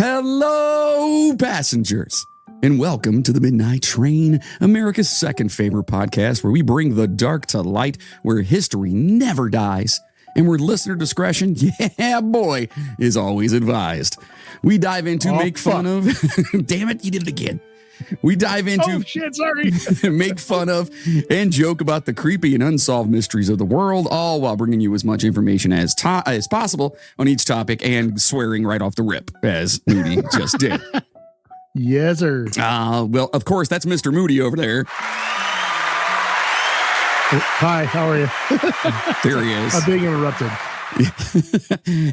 Hello, passengers, and welcome to the Midnight Train, America's second favorite podcast, where we bring the dark to light, where history never dies, and where listener discretion, yeah, boy, is always advised. We dive into make fun of... Damn it, you did it again. We dive into... Oh, shit, sorry. Make fun of and joke about the creepy and unsolved mysteries of the world, all while bringing you as much information as possible on each topic and swearing right off the rip, as Moody just did. Yes, sir. Well, of course, that's Mr. Moody over there. Hi, how are you? There he is. I'm being interrupted.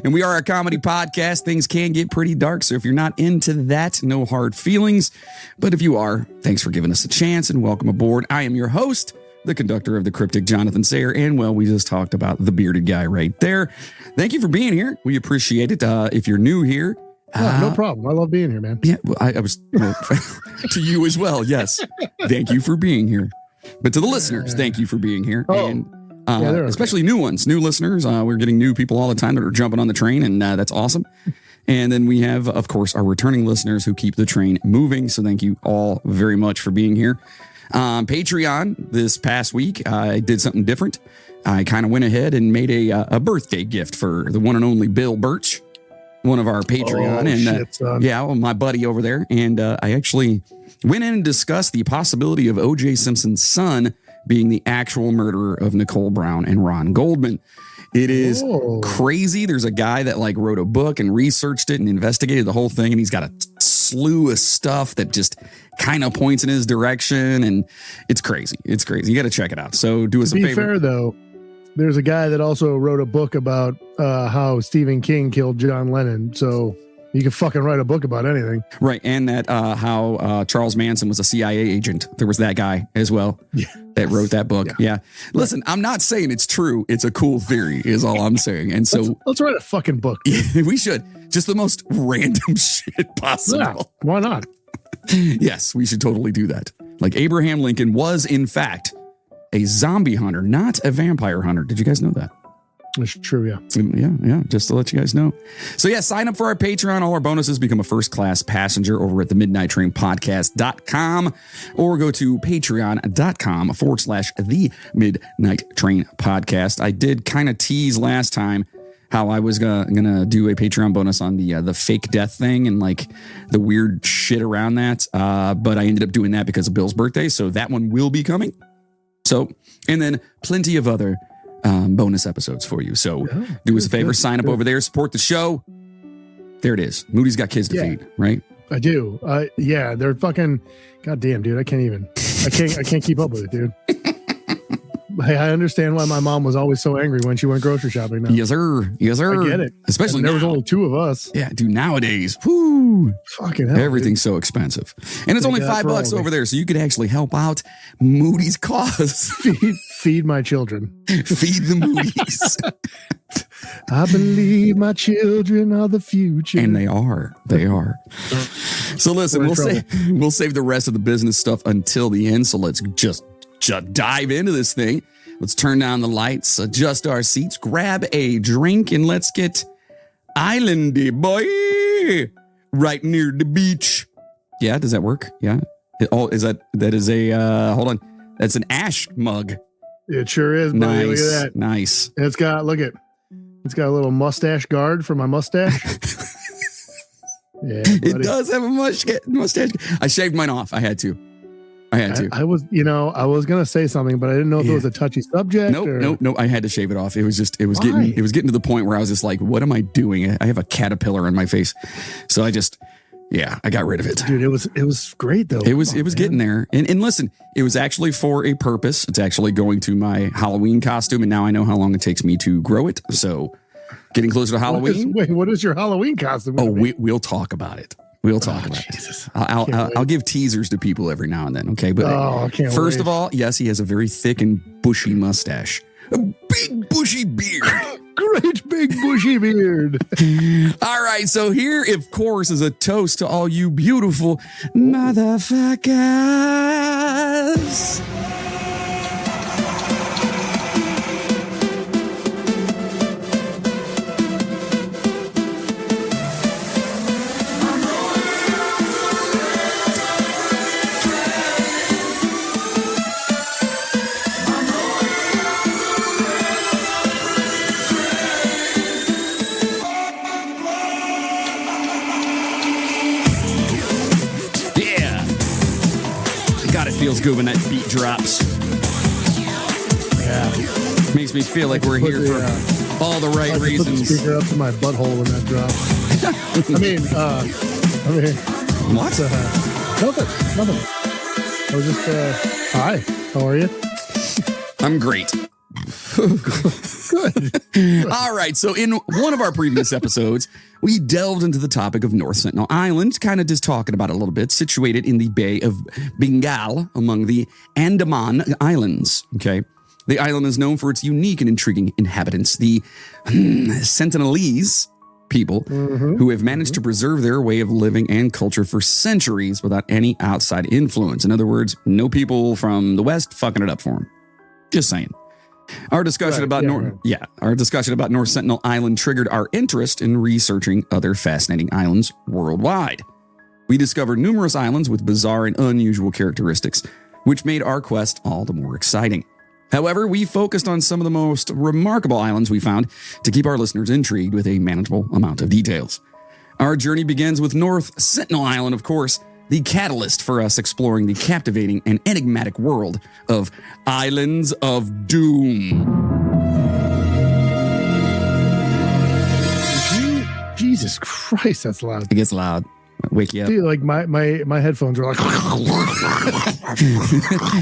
And we are a comedy podcast. Things can get pretty dark, so if you're not into that, no hard feelings. But if you are, thanks for giving us a chance and welcome aboard. I am your host, the conductor of the cryptic Jonathan Sayer, and well, we just talked about the bearded guy right there. Thank you for being here. We appreciate it. If you're new here, no problem. I love being here, man. Yeah, well, I was to you as well. Yes, thank you for being here. But to the listeners, thank you for being here. And especially new ones, new listeners. We're getting new people all the time that are jumping on the train, and that's awesome. And then we have, of course, our returning listeners who keep the train moving. So thank you all very much for being here. Patreon, this past week, I did something different. I kind of went ahead and made a birthday gift for the one and only Bill Birch, one of our Patreon. My buddy over there. And I actually went in and discussed the possibility of O.J. Simpson's son being the actual murderer of Nicole Brown and Ron Goldman. It is crazy. There's a guy that wrote a book and researched it and investigated the whole thing. And he's got a slew of stuff that just kind of points in his direction. And it's crazy. It's crazy. You got to check it out. So do us a favor. To be fair, though, there's a guy that also wrote a book about how Stephen King killed John Lennon. So you can fucking write a book about anything. Right. And that how Charles Manson was a CIA agent. There was that guy as well that wrote that book. Yeah. Listen, I'm not saying it's true. It's a cool theory is all I'm saying. And so let's write a fucking book. Yeah, we should. Just the most random shit possible. Yeah, why not? Yes, we should totally do that. Like Abraham Lincoln was, in fact, a zombie hunter, not a vampire hunter. Did you guys know that? It's true, yeah. Yeah, just to let you guys know. So yeah, sign up for our Patreon. All our bonuses, become a first-class passenger over at the midnighttrainpodcast.com or go to patreon.com/the Midnight Train Podcast. I did kind of tease last time how I was gonna do a Patreon bonus on the fake death thing and the weird shit around that. But I ended up doing that because of Bill's birthday. So that one will be coming. So, and then plenty of other bonus episodes for you. So do us a favor, sign up over there, support the show. There it is. Moody's got kids to feed, right? I do. Yeah, they're fucking goddamn, dude. I can't keep up with it, dude. I understand why my mom was always so angry when she went grocery shopping now. Yes, sir. Yes, sir. I get it. Especially there was only two of us. Yeah, dude, nowadays. Whoo. Fucking hell, everything's so expensive. And it's only $5 over there, so you could actually help out Moody's cause. Feed my children. Feed the Moody's. I believe my children are the future. And they are. They are. So listen, we'll save the rest of the business stuff until the end. So let's just dive into this thing. Let's turn down the lights, adjust our seats, grab a drink, and let's get islandy, boy, right near the beach. Yeah, does that work? Yeah. Is that is a hold on. That's an ash mug. It sure is, buddy. Nice. Look at that. Nice. And it's got a little mustache guard for my mustache. Yeah, it does have a mustache. I shaved mine off. I had to. I was going to say something, but I didn't know if it was a touchy subject. Nope. I had to shave it off. It was getting to the point where I was just like, what am I doing? I have a caterpillar on my face. So I got rid of it. Dude, it was great though. It was getting there. And listen, it was actually for a purpose. It's actually going to my Halloween costume. And now I know how long it takes me to grow it. So getting closer to Halloween. What is your Halloween costume? Oh, we'll talk about it. We'll talk about it. I'll give teasers to people every now and then, okay? But first of all, yes, he has a very thick and bushy mustache. A big bushy beard. Great big bushy beard. All right, so here, of course, is a toast to all you beautiful motherfuckers. good when that beat drops. Yeah. Makes me feel like we're here for all the right reasons. Put the speaker up to my butthole when that drops. I mean, what? Nothing. I was just, hi, how are you? I'm great. Good. All right. So in one of our previous episodes, we delved into the topic of North Sentinel Island, kind of just talking about it a little bit, situated in the Bay of Bengal among the Andaman Islands. Okay. The island is known for its unique and intriguing inhabitants, the Sentinelese people, who have managed to preserve their way of living and culture for centuries without any outside influence. In other words, no people from the West fucking it up for them. Just saying. Our discussion about North Sentinel Island triggered our interest in researching other fascinating islands worldwide. We discovered numerous islands with bizarre and unusual characteristics, which made our quest all the more exciting. However, we focused on some of the most remarkable islands we found to keep our listeners intrigued with a manageable amount of details. Our journey begins with North Sentinel Island, of course, the catalyst for us exploring the captivating and enigmatic world of Islands of Doom. Jesus Christ, that's loud. It gets loud. Wake you up. Dude, like my headphones are like...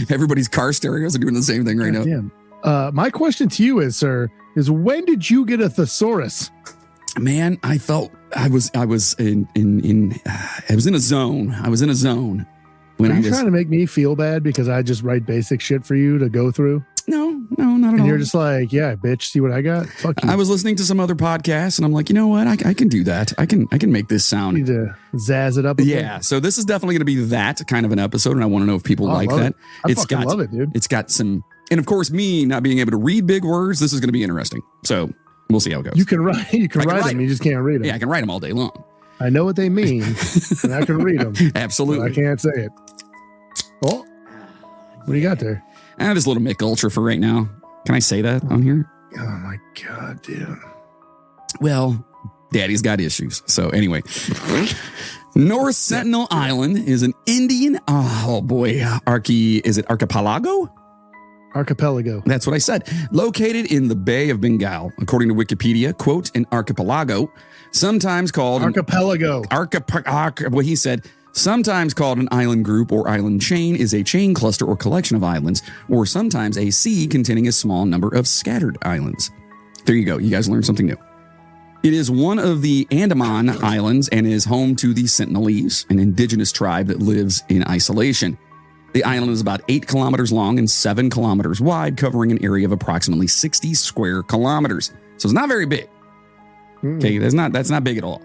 Everybody's car stereos are doing the same thing right now. Damn. My question to you is, sir, is when did you get a thesaurus? Man, I felt I was in a zone. I was in a zone when Are you trying to make me feel bad because I just write basic shit for you to go through? No, not at all. And you're just like, yeah, bitch, see what I got? Fuck you. I was listening to some other podcasts and I'm like, you know what? I can do that. I can make this sound. You need to zazz it up a bit. So this is definitely going to be that kind of an episode, and I want to know if people like that. I love it, dude. It's got some, and of course, me not being able to read big words, this is going to be interesting. So we'll see how it goes. You can write them. You just can't read them. Yeah, I can write them all day long. I know what they mean, and I can read them. Absolutely. I can't say it. Oh, what do you got there? Just a little Mick Ultra for right now. Can I say that on here? Oh my God, dude. Well, Daddy's got issues. So anyway, North Sentinel Island is an Indian. Oh boy, is it archipelago? Archipelago. That's what I said. Located in the Bay of Bengal, according to Wikipedia, quote, an archipelago, sometimes called archipelago. What he said. Sometimes called an island group or island chain, is a chain cluster or collection of islands, or sometimes a sea containing a small number of scattered islands. There you go. You guys learned something new. It is one of the Andaman Islands and is home to the Sentinelese, an indigenous tribe that lives in isolation. The island is about 8 kilometers long and 7 kilometers wide, covering an area of approximately 60 square kilometers. So it's not very big. Okay, that's not big at all.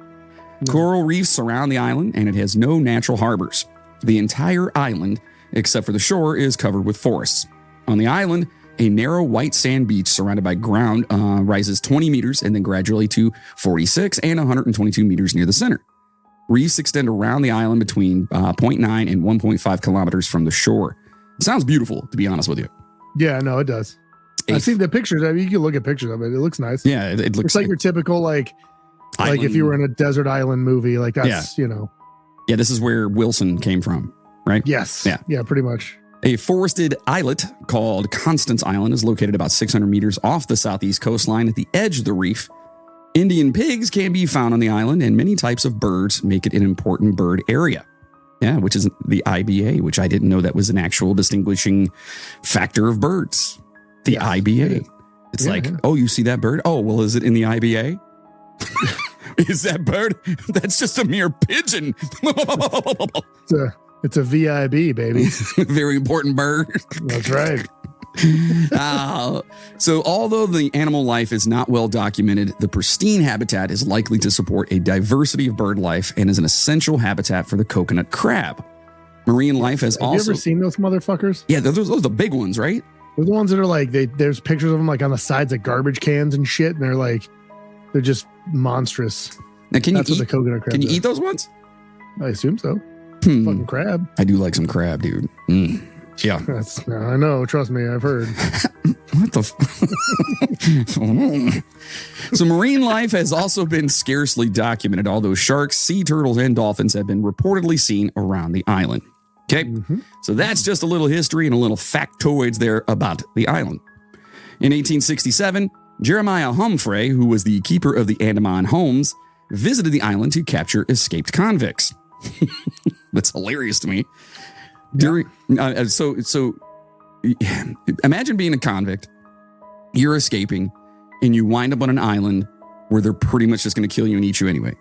Coral reefs surround the island, and it has no natural harbors. The entire island, except for the shore, is covered with forests. On the island, a narrow white sand beach surrounded by ground rises 20 meters and then gradually to 46 and 122 meters near the center. Reefs extend around the island between 0.9 and 1.5 kilometers from the shore. It sounds beautiful, to be honest with you. Yeah, no, it does. I've seen the pictures. I mean, you can look at pictures of it. It looks nice. Yeah, it looks like your typical like if you were in a desert island movie, like that's, you know. Yeah, this is where Wilson came from, right? Yes. Yeah, pretty much. A forested islet called Constance Island is located about 600 meters off the southeast coastline at the edge of the reef. Indian pigs can be found on the island, and many types of birds make it an important bird area. Yeah, which is the IBA, which I didn't know that was an actual distinguishing factor of birds. The IBA. It's oh, you see that bird? Oh, well, is it in the IBA? Is that bird? That's just a mere pigeon. It's a VIB, baby. Very important bird. That's right. So although the animal life is not well documented, the pristine habitat is likely to support a diversity of bird life and is an essential habitat for the coconut crab. Marine life has also... Have you ever seen those motherfuckers? Yeah, those are the big ones, right? They're the ones that are like, there's pictures of them like on the sides of garbage cans and shit, and they're just monstrous. Now, That's what the coconut crab Can you is. eat those ones? I assume so. Fucking crab. I do like some crab, dude. Yeah. I know. Trust me. I've heard. What the? So marine life has also been scarcely documented, although sharks, sea turtles, and dolphins have been reportedly seen around the island. Okay, so that's just a little history and a little factoids there about the island. In 1867, Jeremiah Humphrey, who was the keeper of the Andaman homes, visited the island to capture escaped convicts. That's hilarious to me. So imagine being a convict, you're escaping, and you wind up on an island where they're pretty much just going to kill you and eat you anyway.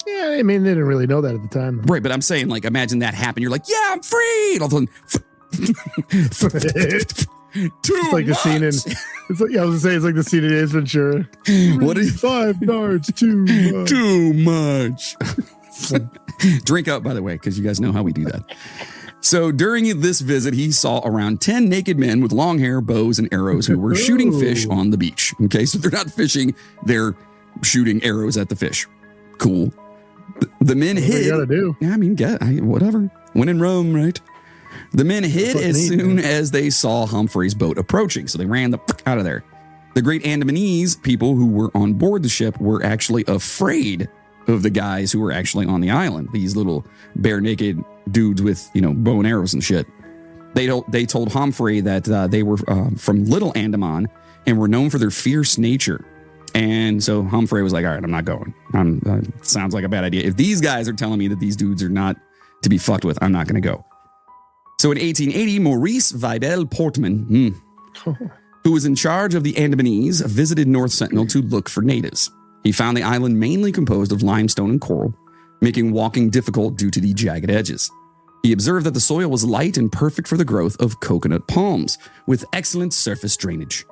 Yeah, I mean, they didn't really know that at the time. Right, but I'm saying, like, imagine that happen. You're like, yeah, I'm free. And all of a sudden, it's like the scene in. It's like, I was gonna say it's like the scene in Ace Ventura. What is 5 yards too much? Too much. Drink up, by the way, because you guys know how we do that. So during this visit, he saw around 10 naked men with long hair, bows, and arrows who were shooting fish on the beach. Okay, so they're not fishing; they're shooting arrows at the fish. Cool. The men hid. What do? Yeah, I mean, whatever. When in Rome, right? The men hid as soon as they saw Humphrey's boat approaching, so they ran the fuck out of there. The great Andamanese people who were on board the ship were actually afraid of the guys who were actually on the island. These little bare naked dudes with, bow and arrows and shit. They told Humphrey that they were from Little Andaman and were known for their fierce nature. And so Humphrey was like, all right, I'm not going. Sounds like a bad idea. If these guys are telling me that these dudes are not to be fucked with, I'm not going to go. So in 1880, Maurice Vidal Portman, who was in charge of the Andamanese, visited North Sentinel to look for natives. He found the island mainly composed of limestone and coral, making walking difficult due to the jagged edges. He observed that the soil was light and perfect for the growth of coconut palms, with excellent surface drainage.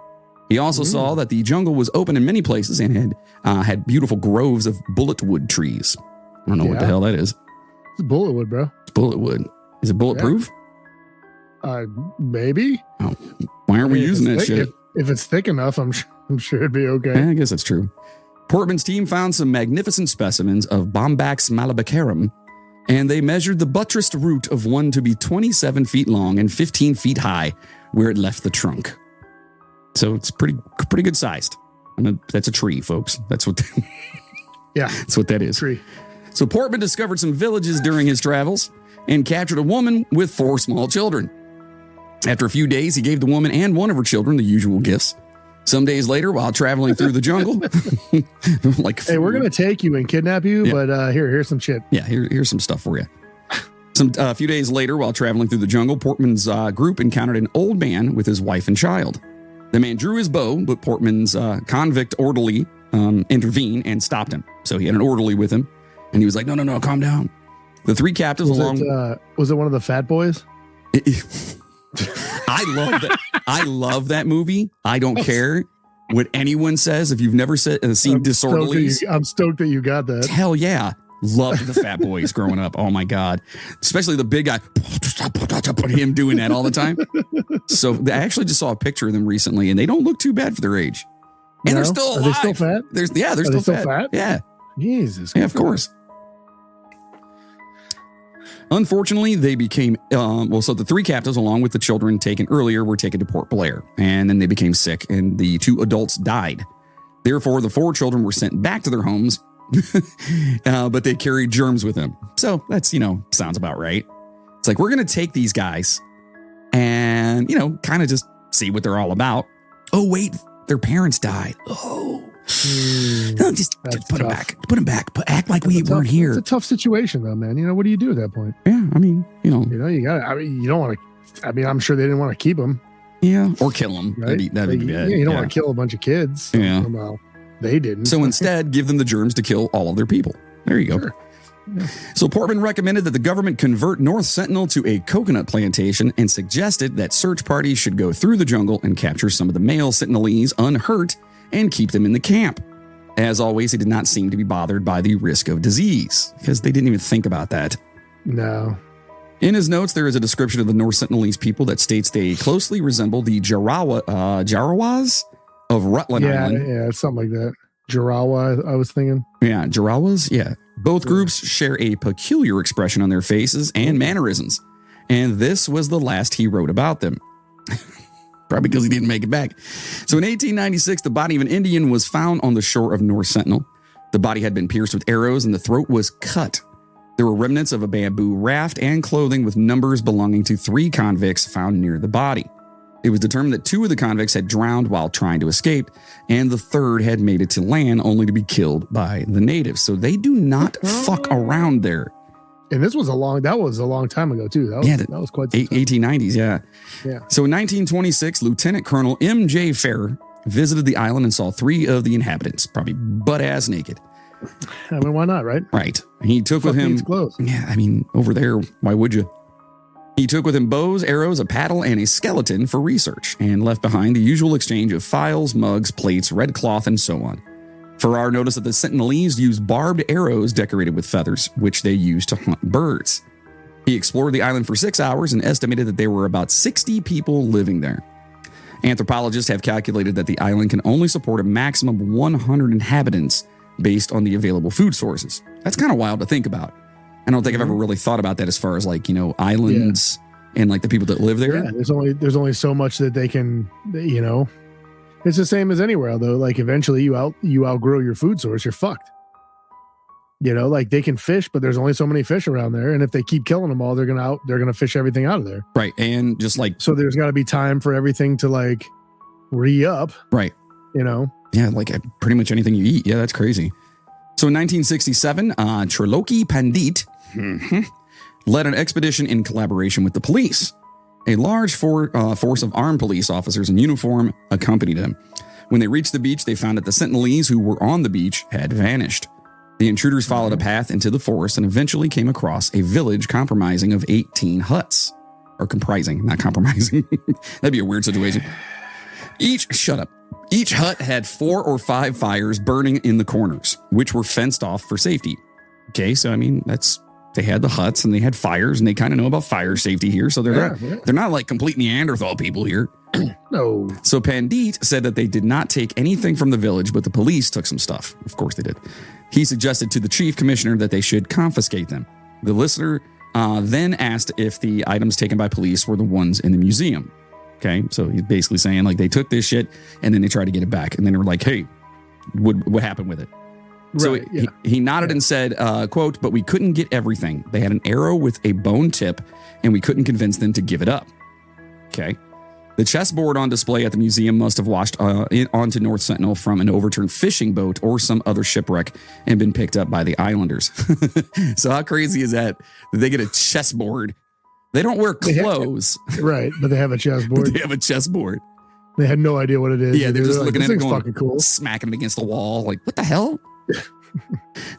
He also saw that the jungle was open in many places and had beautiful groves of bulletwood trees. I don't know what the hell that is. It's bulletwood, bro. It's bulletwood. Is it bulletproof? Maybe. Oh, why aren't we using that shit? If it's thick enough, I'm sure it'd be okay. I guess that's true. Portman's team found some magnificent specimens of Bombax malabacarum, and they measured the buttressed root of one to be 27 feet long and 15 feet high, where it left the trunk. So it's pretty good sized. That's a tree, folks. That's what. That's what that is. Tree. So Portman discovered some villages during his travels and captured a woman with 4 small children. After a few days, he gave the woman and one of her children the usual gifts. Some days later, while traveling through the jungle, hey, we're gonna take you and kidnap you, but here's some shit. Yeah, here's some stuff for you. A few days later, while traveling through the jungle, Portman's group encountered an old man with his wife and child. The man drew his bow, but Portman's convict orderly intervened and stopped him. So he had an orderly with him, and he was like, no, calm down. The 3 captives was it one of the fat boys? I love that. I love that movie. I don't care what anyone says. If you've never seen Disorderlies, I'm stoked that you got that. Hell yeah. Loved the fat boys growing up. Oh my God. Especially the big guy. Him doing that all the time. So I actually just saw a picture of them recently and they don't look too bad for their age. And they're still alive. Are they still fat? They're still fat. Yeah. Jesus. Yeah, of course. Unfortunately, they became, so the 3 captives, along with the children taken earlier, were taken to Port Blair. And then they became sick and the 2 adults died. Therefore, the 4 children were sent back to their homes, but they carried germs with them. So that's, sounds about right. It's like, we're going to take these guys and, kind of just see what they're all about. Oh, wait, their parents died. Oh. Just put them back. Put them back. But act like we weren't here. It's a tough situation, though, man. What do you do at that point? Yeah, I mean, you got. You don't want to. I'm sure they didn't want to keep them. Yeah, or kill them. Right? That'd be bad. Yeah, you don't want to kill a bunch of kids. So, yeah, well, they didn't. So instead, give them the germs to kill all of their people. There you go. Sure. Yeah. So Portman recommended that the government convert North Sentinel to a coconut plantation and suggested that search parties should go through the jungle and capture some of the male Sentinelese unhurt and keep them in the camp. As always, he did not seem to be bothered by the risk of disease because they didn't even think about that. No. In his notes, there is a description of the North Sentinelese people that states they closely resemble the Jarawas of Rutland Island. Yeah, something like that. Jarawa, I was thinking. Yeah, Jarawas, yeah. Both groups share a peculiar expression on their faces and mannerisms. And this was the last he wrote about them. Probably because he didn't make it back. So in 1896, the body of an Indian was found on the shore of North Sentinel. The body had been pierced with arrows and the throat was cut. There were remnants of a bamboo raft and clothing with numbers belonging to 3 convicts found near the body. It was determined that 2 of the convicts had drowned while trying to escape, and the 3rd had made it to land only to be killed by the natives. So they do not fuck around there. And that was a long time ago too. That was quite some time. 1890s, yeah. Yeah. So in 1926, Lieutenant Colonel M.J. Ferrer visited the island and saw 3 of the inhabitants, probably butt-ass naked. I mean, why not, right? Right. He took with him... Clothes. Yeah, I mean, over there, why would you? He took with him bows, arrows, a paddle, and a skeleton for research, and left behind the usual exchange of files, mugs, plates, red cloth, and so on. Farrar noticed that the Sentinelese used barbed arrows decorated with feathers, which they used to hunt birds. He explored the island for 6 hours and estimated that there were about 60 people living there. Anthropologists have calculated that the island can only support a maximum of 100 inhabitants based on the available food sources. That's kind of wild to think about. I don't think I've ever really thought about that as far as like, you know, islands and like the people that live there. Yeah, there's only so much that they can, you know. It's the same as anywhere, though. Like eventually you outgrow your food source, you're fucked. You know, like they can fish, but there's only so many fish around there, and if they keep killing them all, they're gonna fish everything out of there. Right, and just like so, there's got to be time for everything to like re-up. Right. You know. Yeah, like pretty much anything you eat. Yeah, that's crazy. So in 1967, Triloki Pandit led an expedition in collaboration with the police. A large force of armed police officers in uniform accompanied him. When they reached the beach, they found that the Sentinelese who were on the beach had vanished. The intruders followed a path into the forest and eventually came across a village comprising of 18 huts. Or comprising, not compromising. That'd be a weird situation. Each hut had 4 or 5 fires burning in the corners, which were fenced off for safety. Okay, so I mean, they had the huts and they had fires and they kind of know about fire safety here. So they're not like complete Neanderthal people here. No. So Pandit said that they did not take anything from the village, but the police took some stuff. Of course they did. He suggested to the chief commissioner that they should confiscate them. The listener then asked if the items taken by police were the ones in the museum. Okay, so he's basically saying like they took this shit and then they tried to get it back. And then they were like, hey, what happened with it? So he nodded and said, quote, but we couldn't get everything. They had an arrow with a bone tip and we couldn't convince them to give it up. Okay. The chessboard on display at the museum must have washed onto North Sentinel from an overturned fishing boat or some other shipwreck and been picked up by the islanders. So how crazy is that? They get a chessboard. They don't wear clothes. Right, but they have a chessboard. They have a chessboard. They had no idea what it is. Yeah, they're just looking at it going, fucking cool. Smacking it against the wall. Like, what the hell?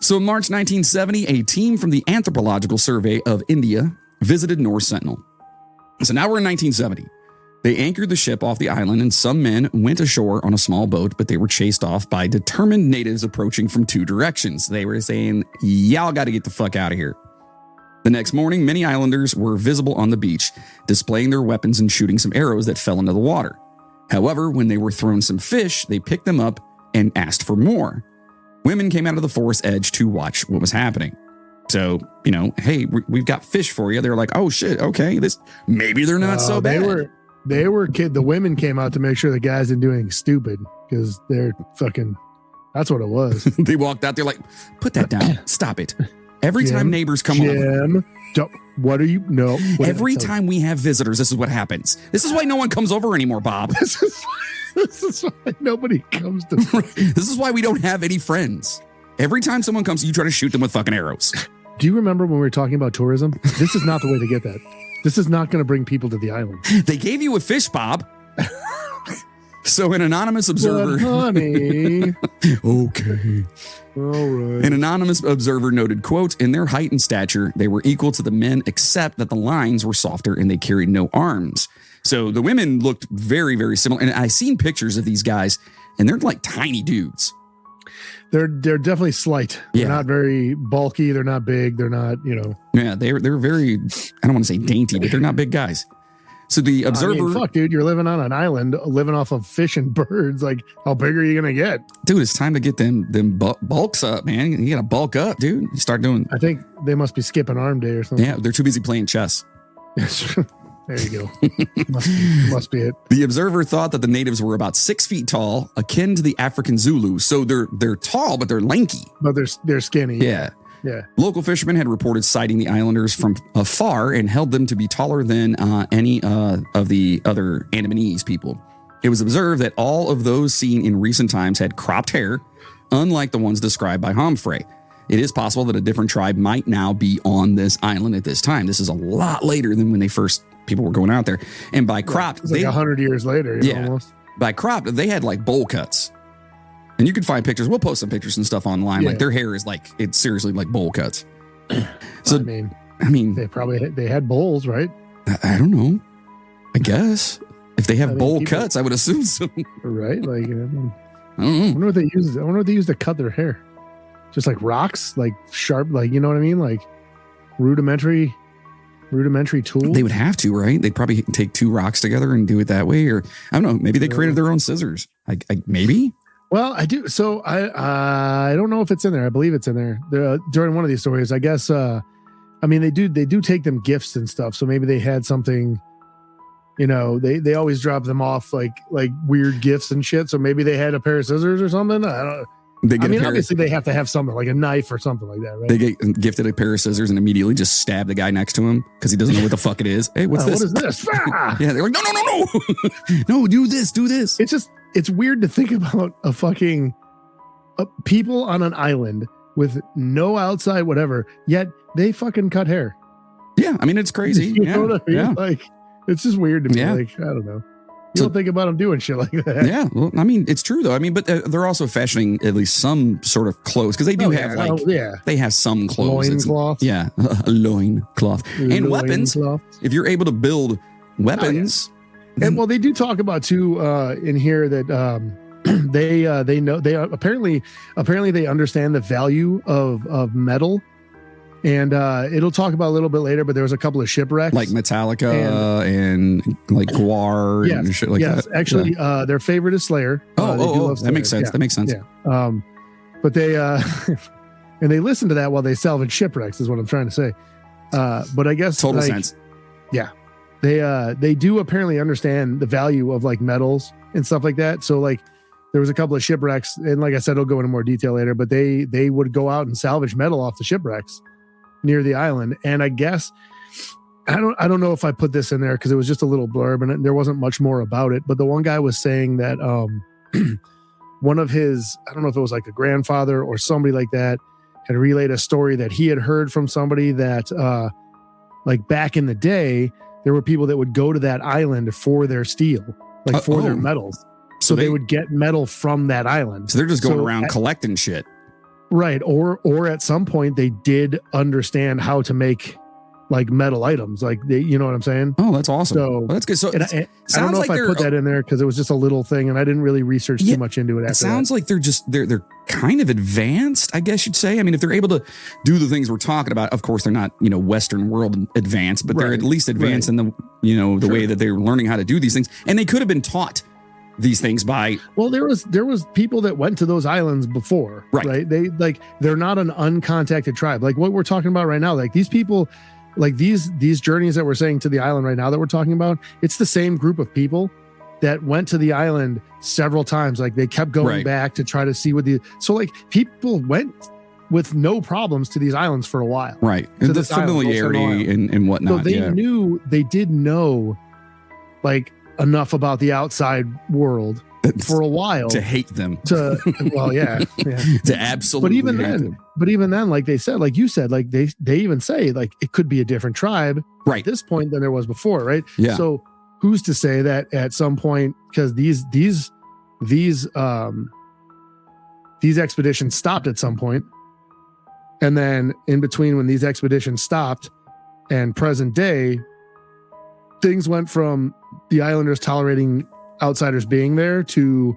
So in March 1970, a team from the Anthropological Survey of India visited North Sentinel. So now we're in 1970. They anchored the ship off the island and some men went ashore on a small boat, but they were chased off by determined natives approaching from 2 directions. They were saying, y'all got to get the fuck out of here. The next morning, many islanders were visible on the beach, displaying their weapons and shooting some arrows that fell into the water. However, when they were thrown some fish, they picked them up and asked for more. Women came out of the forest edge to watch what was happening. So, you know, hey, we've got fish for you. They're like, oh shit, okay, maybe they're not so bad. The women came out to make sure the guys didn't do anything stupid because they're fucking, that's what it was. They walked out, they're like, put that down, stop it. Every time neighbors come over. What are you? No. Every time we have visitors, this is what happens. This is why no one comes over anymore, Bob. This is why nobody comes to. This is why we don't have any friends. Every time someone comes, you try to shoot them with fucking arrows. Do you remember when we were talking about tourism? This is not the way to get that. This is not going to bring people to the island. They gave you a fish, Bob. So an anonymous observer. But honey. Okay. All right. An anonymous observer noted, quote, in their height and stature, they were equal to the men, except that the lines were softer and they carried no arms. So the women looked very, very similar. And I've seen pictures of these guys, and they're like tiny dudes. They're definitely slight. They're not very bulky. They're not big. They're not, you know. Yeah, they're very, I don't want to say dainty, but they're not big guys. So the observer... I mean, fuck, dude, you're living on an island, living off of fish and birds. Like, how big are you going to get? Dude, it's time to get them bulks up, man. You got to bulk up, dude. You start doing... I think they must be skipping arm day or something. Yeah, they're too busy playing chess. There you go. must be it. The observer thought that the natives were about 6 feet tall, akin to the African Zulu. So they're tall, but they're lanky. But they're skinny. Yeah. Yeah. Local fishermen had reported sighting the islanders from afar and held them to be taller than any of the other Andamanese people. It was observed that all of those seen in recent times had cropped hair, unlike the ones described by Humphrey. It is possible that a different tribe might now be on this island at this time. This is a lot later than when people were going out there. And by cropped, it's like 100 years later. Almost. By cropped, they had like bowl cuts. And you can find pictures. We'll post some pictures and stuff online. Like their hair is like, it's seriously like bowl cuts. So, I mean, they had bowls, right? I don't know. I guess if they have bowl cuts, I would assume so. Right? Like, I don't know. I wonder what they use to cut their hair. Just like rocks, like sharp, like, you know what I mean? Like rudimentary tool. They would have to, right? They'd probably take two rocks together and do it that way. Or I don't know. Maybe they created their own scissors. Maybe. Well, I do. So I don't know if it's in there. I believe it's in there. During one of these stories, I guess. I mean, they do take them gifts and stuff. So maybe they had something. You know, they always drop them off like weird gifts and shit. So maybe they had a pair of scissors or something. I don't. Obviously they have to have something like a knife or something like that, right? They get gifted a pair of scissors and immediately just stab the guy next to him because he doesn't know what the fuck it is. Hey, what's this? What is this? Yeah, they're like, no, no, do this. It's weird to think about a fucking people on an island with no outside whatever, yet they fucking cut hair. Yeah, I mean, it's crazy. You know what I mean? Yeah. Like, it's just weird to me. Yeah. Like, I don't know. You don't think about them doing shit like that. Yeah, well, I mean, it's true though. I mean, but they're also fashioning at least some sort of clothes because they do have they have some clothes. Loincloth. Yeah, a loincloth. And weapons. If you're able to build weapons. And well, they do talk about too in here that they know they apparently they understand the value of metal. And it'll talk about a little bit later, but there was a couple of shipwrecks. Like Metallica and like Guar and shit like that. Yes, actually, their favorite is Slayer. That makes sense. Yeah. That makes sense. Yeah. But they, and they listen to that while they salvage shipwrecks is what I'm trying to say. But I guess total sense. Yeah. They do apparently understand the value of like metals and stuff like that. So like there was a couple of shipwrecks and like I said, I'll go into more detail later, but they would go out and salvage metal off the shipwrecks near the island. And I guess I don't know if I put this in there because it was just a little blurb and there wasn't much more about it, but the one guy was saying that one of his, I don't know if it was like a grandfather or somebody like that, had relayed a story that he had heard from somebody that like back in the day there were people that would go to that island for their steel, like for their metals, so they would get metal from that island. So they're just going around collecting shit. Right. Or at some point they did understand how to make like metal items. Like they, you know what I'm saying? Oh, that's awesome. So well, that's good. So I don't know if I put that in there because it was just a little thing and I didn't really research too much into it. After it sounds like they're kind of advanced, I guess you'd say. I mean, if they're able to do the things we're talking about, of course they're not, Western world advanced, but they're at least advanced in the, the way that they're learning how to do these things. And they could have been taught these things by there was people that went to those islands before, right? They're not an uncontacted tribe. Like what we're talking about right now, like these people, like these journeys that we're saying to the island right now that we're talking about, it's the same group of people that went to the island several times. Like they kept going back to try to see so like people went with no problems to these islands for a while. Right. And the familiarity and whatnot. So they did know like enough about the outside world for a while to hate them. To absolutely. But even then, like they said, like you said, like they even say like it could be a different tribe at this point than there was before, right? Yeah. So who's to say that at some point, because these expeditions stopped at some point, and then in between when these expeditions stopped and present day, things went from the islanders tolerating outsiders being there to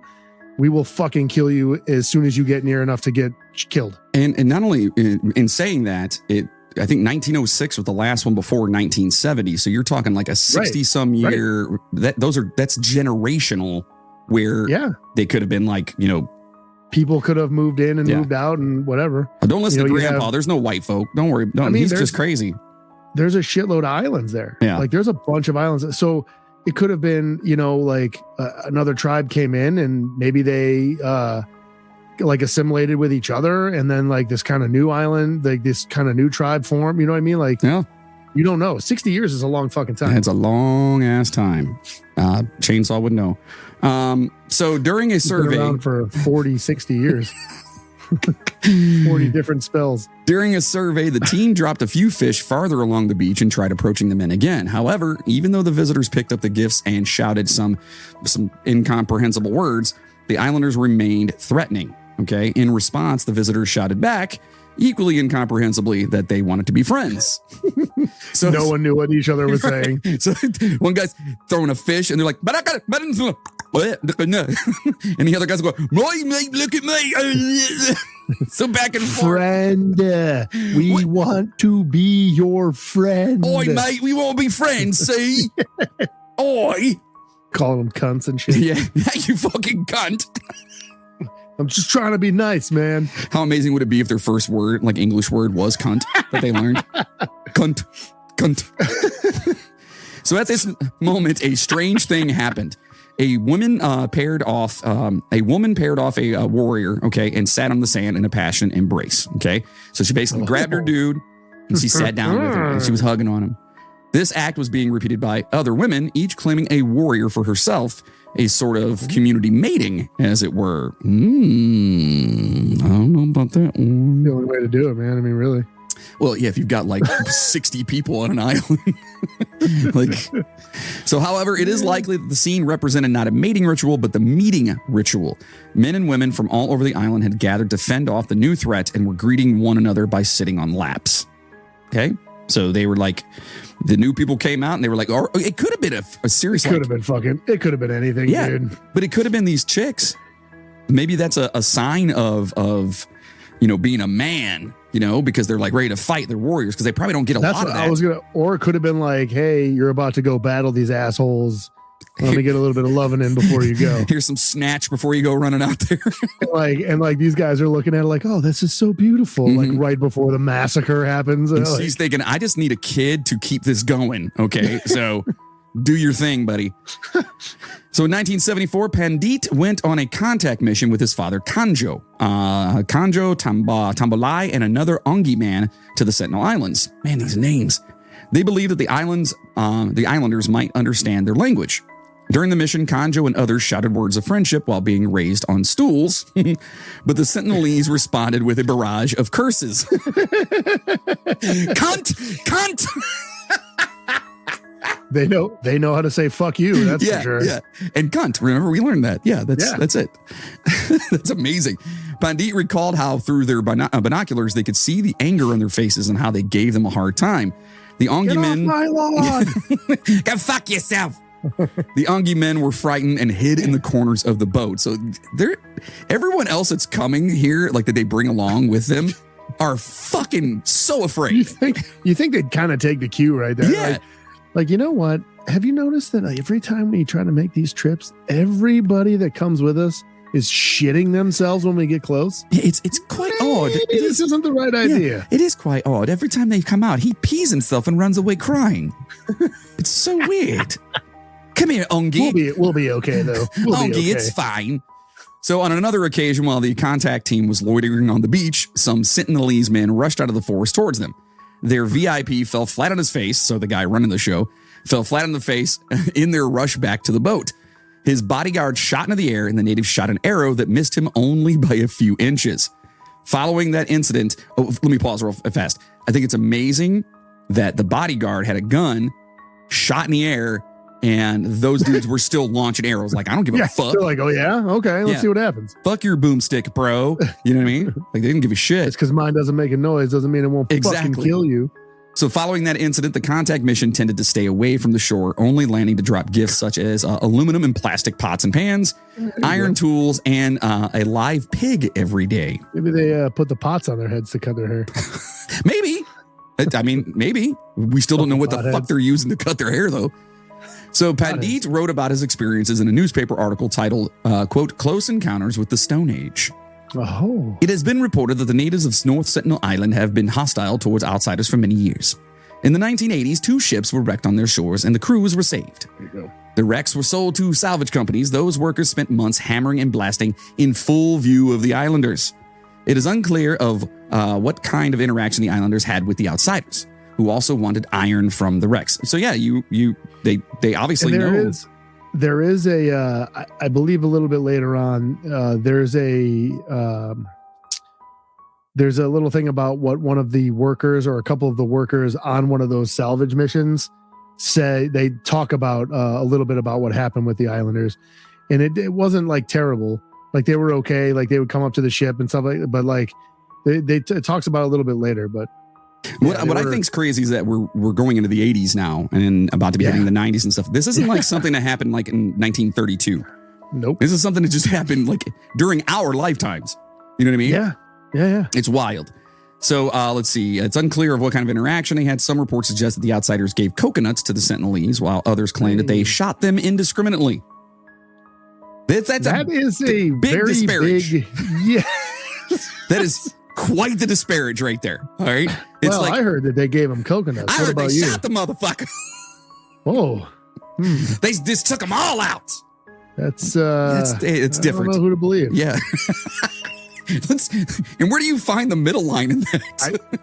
we will fucking kill you as soon as you get near enough to get killed. And not only in saying that, I think 1906 was the last one before 1970. So you're talking like a 60 some year that's generational where they could have been like, people could have moved in and moved out and whatever. Don't listen to Grandpa. There's no white folk. Don't worry. No, he's just crazy. There's a shitload of islands there. Yeah. Like there's a bunch of islands. So it could have been, like another tribe came in and maybe they like assimilated with each other, and then like this kind of new island, like this kind of new tribe form. You know what I mean? Like, Yeah. You don't know. 60 years is a long fucking time. It's a long ass time. Chainsaw would know. So during a survey, been around for 40, 60 years. 40 different spells. During a survey, the team dropped a few fish farther along the beach and tried approaching the men again. However, even though the visitors picked up the gifts and shouted some incomprehensible words, the islanders remained threatening. Okay. In response, the visitors shouted back, equally incomprehensibly, that they wanted to be friends. So no one knew what each other was saying. So one guy's throwing a fish and they're like, but I got it. And the other guys go, mate, look at me. So back and forth. Friend, we want to be your friend. Oi, mate, we want to be friends, see? Oi. Calling them cunts and shit. Yeah, you fucking cunt. I'm just trying to be nice, man. How amazing would it be if their first word, like English word, was cunt that they learned? Cunt. So at this moment, a strange thing happened. A woman paired off a warrior, okay, and sat on the sand in a passionate embrace, okay? So she basically grabbed her dude and she sat down with him and she was hugging on him. This act was being repeated by other women, each claiming a warrior for herself, a sort of community mating, as it were. I don't know about that one. The only way to do it, man. I mean, really. Well, yeah, if you've got like 60 people on an island. However, it is likely that the scene represented not a mating ritual, but the meeting ritual. Men and women from all over the island had gathered to fend off the new threat and were greeting one another by sitting on laps. Okay? So they were like, the new people came out and they were like, oh, it could have been a serious. It could have been anything, yeah, dude. But it could have been these chicks. Maybe that's a sign of being a man, because they're like ready to fight. They're warriors because they probably don't get a lot of that. Or it could have been like, hey, you're about to go battle these assholes. Let me get a little bit of loving in before you go. Here's some snatch before you go running out there. and these guys are looking at it like, oh, this is so beautiful. Mm-hmm. Like right before the massacre happens. And she's thinking, I just need a kid to keep this going. Okay, so do your thing, buddy. So in 1974, Pandit went on a contact mission with his father, Kanjo, Tambalai, and another Ongi man to the Sentinel Islands. Man, these names. They believed that the islanders might understand their language. During the mission, Kanjo and others shouted words of friendship while being raised on stools, but the Sentinelese responded with a barrage of curses. Cunt! They know how to say fuck you, that's for sure. Yeah. And cunt, remember we learned that. Yeah, that's it. That's amazing. Pandit recalled how through their binoculars they could see the anger on their faces and how they gave them a hard time. The Ongi men, my lawn. Go fuck yourself. The Ongi men were frightened and hid in the corners of the boat. So everyone else that's coming here, like that they bring along with them, are fucking so afraid. You think they'd kind of take the cue right there? Yeah. Like, you know what? Have you noticed that every time we try to make these trips, everybody that comes with us is shitting themselves when we get close? It's quite odd. This isn't the right idea. Yeah, it is quite odd. Every time they come out, he pees himself and runs away crying. It's so weird. Come here, Ongi. We'll be okay, though. Ongi, it's fine. So on another occasion, while the contact team was loitering on the beach, some Sentinelese men rushed out of the forest towards them. Their VIP fell flat on his face, so the guy running the show fell flat on the face in their rush back to the boat. His bodyguard shot into the air, and the natives shot an arrow that missed him only by a few inches. Following that incident, let me pause real fast. I think it's amazing that the bodyguard had a gun, shot in the air, and those dudes were still launching arrows. Like, I don't give a fuck. They're like, oh yeah? Okay, let's see what happens. Fuck your boomstick, bro. You know what I mean? Like, they didn't give a shit. It's because mine doesn't make a noise doesn't mean it won't fucking kill you. So following that incident, the contact mission tended to stay away from the shore, only landing to drop gifts such as aluminum and plastic pots and pans, iron tools, and a live pig every day. Maybe they put the pots on their heads to cut their hair. Maybe. I mean, maybe. We still don't know what the fuck they're using to cut their hair, though. So Pandit wrote about his experiences in a newspaper article titled, quote, Close Encounters with the Stone Age. Oh. It has been reported that the natives of North Sentinel Island have been hostile towards outsiders for many years. In the 1980s, 2 ships were wrecked on their shores and the crews were saved. There you go. The wrecks were sold to salvage companies. Those workers spent months hammering and blasting in full view of the islanders. It is unclear of what kind of interaction the islanders had with the outsiders, who also wanted iron from the wrecks. So yeah, they obviously know. There is a, I believe a little bit later on, there's a little thing about what one of the workers or a couple of the workers on one of those salvage missions say. They talk about a little bit about what happened with the islanders, and it wasn't like terrible. Like they were okay. Like they would come up to the ship and stuff like that. But like it talks about it a little bit later. But yeah, what I think's crazy is that we're going into the 80s now and about to be hitting the 90s and stuff. This isn't like something that happened like in 1932. Nope. This is something that just happened like during our lifetimes. You know what I mean? Yeah. It's wild. So let's see. It's unclear of what kind of interaction they had. Some reports suggest that the outsiders gave coconuts to the Sentinelese, while others claim that they shot them indiscriminately. That is a big very disparage. Big, yeah. That is quite the disparage right there. All right. It's I heard that they gave them coconuts. I heard they shot the motherfucker. Oh. They just took them all out. It's different. I don't know who to believe. Yeah. And where do you find the middle line in that?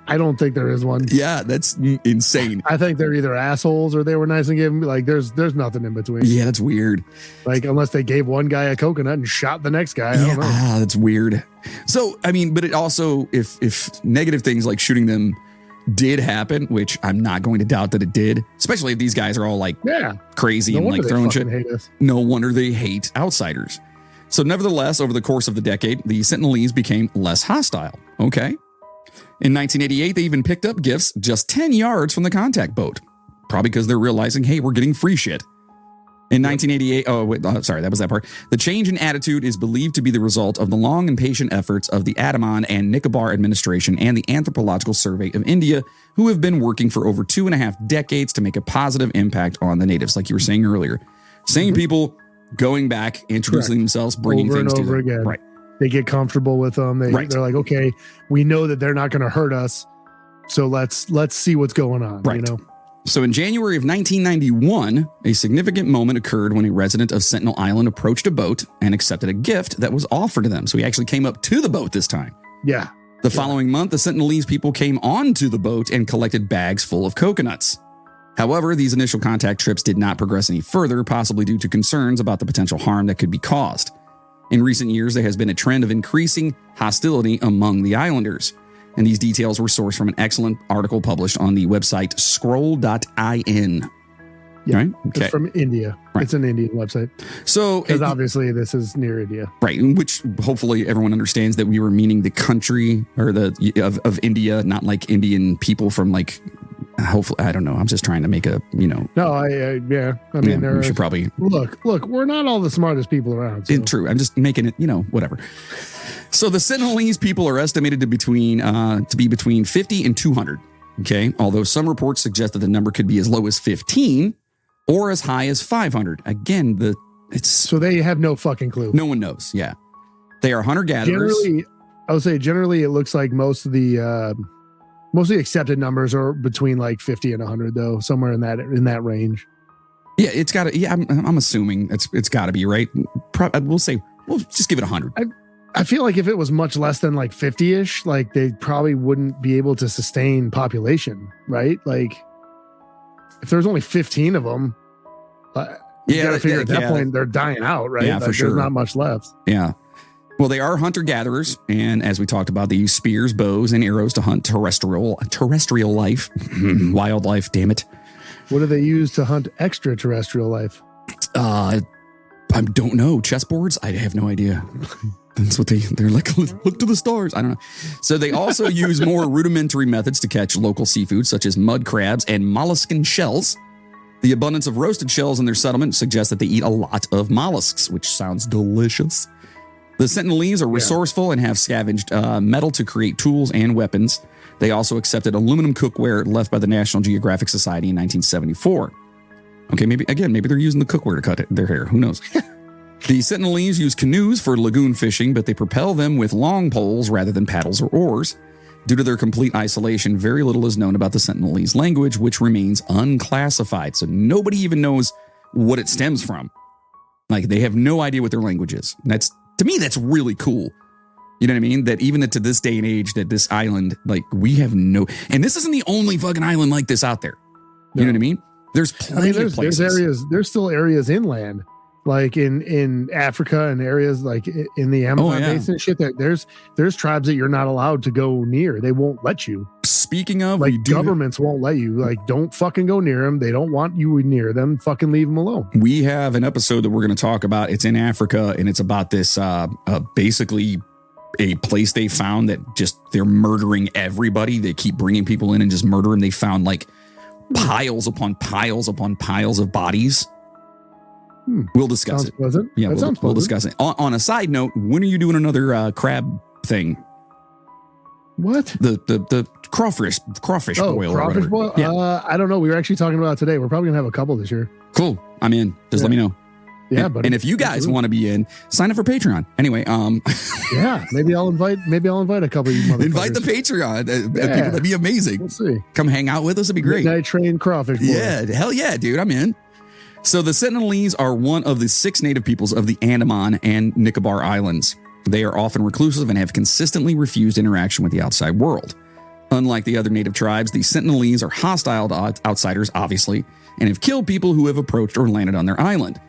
I don't think there is one. Yeah, that's insane. I think they're either assholes or they were nice and gave them, like, there's nothing in between. Yeah, that's weird. Like, unless they gave one guy a coconut and shot the next guy. I don't know. That's weird. So, I mean, but it also, if negative things like shooting them did happen, which I'm not going to doubt that it did, especially if these guys are all like crazy and like throwing shit. No wonder they hate outsiders. So nevertheless, over the course of the decade, the Sentinelese became less hostile. Okay. In 1988, they even picked up gifts just 10 yards from the contact boat. Probably because they're realizing, hey, we're getting free shit. In 1988, sorry, that was that part. The change in attitude is believed to be the result of the long and patient efforts of the Andaman and Nicobar administration and the Anthropological Survey of India, who have been working for over 2.5 decades to make a positive impact on the natives, like you were saying earlier. Same people going back, introducing themselves, bringing things to them. Again. Right. They get comfortable with them. They're like, okay, we know that they're not going to hurt us, so let's see what's going on. Right. You know? So in January of 1991, a significant moment occurred when a resident of Sentinel Island approached a boat and accepted a gift that was offered to them. So he actually came up to the boat this time. Yeah. The following month, the Sentinelese people came onto the boat and collected bags full of coconuts. However, these initial contact trips did not progress any further, possibly due to concerns about the potential harm that could be caused. In recent years, there has been a trend of increasing hostility among the islanders. And these details were sourced from an excellent article published on the website scroll.in. Yeah, right? Okay. It's from India. Right. It's an Indian website. So, because obviously this is near India. Right. Which hopefully everyone understands that we were meaning the country or of India, not like Indian people from like, hopefully, I don't know. I'm just trying to make a, No, I mean, we should probably look, we're not all the smartest people around. So. True. I'm just making it, whatever. So the Sentinelese people are estimated to be between 50 and 200. Okay. Although some reports suggest that the number could be as low as 15 or as high as 500. Again, so they have no fucking clue. No one knows. Yeah. They are hunter-gatherers. Generally it looks like most of the accepted numbers are between like 50 and 100 though, somewhere in that range. Yeah, it's got to. Yeah, I'm assuming it's got to be right. We'll just give it 100. I feel like if it was much less than like 50-ish, like they probably wouldn't be able to sustain population, right? Like if there's only 15 of them, you got to figure at that point they're dying out, right? Yeah, for sure. There's not much left. Yeah. Well, they are hunter-gatherers, and as we talked about, they use spears, bows, and arrows to hunt terrestrial life. Wildlife, damn it. What do they use to hunt extraterrestrial life? I don't know. Chessboards? I have no idea. That's what they're like, look to the stars. I don't know. So they also use more rudimentary methods to catch local seafood, such as mud crabs and molluscan shells. The abundance of roasted shells in their settlement suggests that they eat a lot of mollusks, which sounds delicious. The Sentinelese are resourceful and have scavenged metal to create tools and weapons. They also accepted aluminum cookware left by the National Geographic Society in 1974. Okay, maybe they're using the cookware to cut their hair. Who knows? The Sentinelese use canoes for lagoon fishing, but they propel them with long poles rather than paddles or oars. Due to their complete isolation, very little is known about the Sentinelese language, which remains unclassified. So nobody even knows what it stems from. Like they have no idea what their language is. And to me, that's really cool. You know what I mean? That even to this day and age, that this island, like we have and this isn't the only fucking island like this out there. You know what I mean? There's plenty of places. There's still areas inland, like in Africa and areas like in the Amazon basin and shit, that there's tribes that you're not allowed to go near. They won't let you. Speaking of, like governments won't let you. Like, don't fucking go near them. They don't want you near them. Fucking leave them alone. We have an episode that we're going to talk about. It's in Africa, and it's about this basically a place they found that just they're murdering everybody. They keep bringing people in and just murder them. They found like piles upon piles upon piles of bodies. We'll discuss sounds pleasant. Yeah, we'll discuss it. On a side note, when are you doing another crab thing? What? The crawfish boil. Crawfish boil? Yeah. I don't know. We were actually talking about it today. We're probably gonna have a couple this year. Cool. I'm in. Just let me know. Yeah, buddy. And if you guys want to be in, sign up for Patreon. Anyway, yeah, maybe I'll invite a couple of you motherfuckers. Invite the Patreon people. That'd be amazing. We'll see. Come hang out with us. It'd be great. Midnight train crawfish boil. Yeah, hell yeah, dude. I'm in. So the Sentinelese are one of the 6 native peoples of the Andaman and Nicobar Islands. They are often reclusive and have consistently refused interaction with the outside world. Unlike the other native tribes, the Sentinelese are hostile to outsiders, obviously, and have killed people who have approached or landed on their island.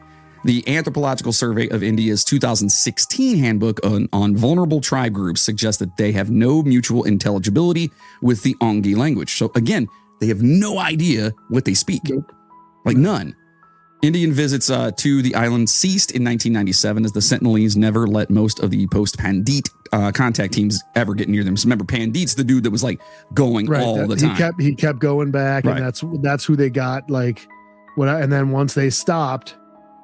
The Anthropological Survey of India's 2016 handbook on vulnerable tribe groups suggests that they have no mutual intelligibility with the Ongi language. So again, they have no idea what they speak. Like none. Indian visits to the island ceased in 1997 as the Sentinelese never let most of the post-Pandit contact teams ever get near them. So remember, Pandit's the dude that was like going all the time. He kept going back, right. And that's who they got. Like, and then once they stopped,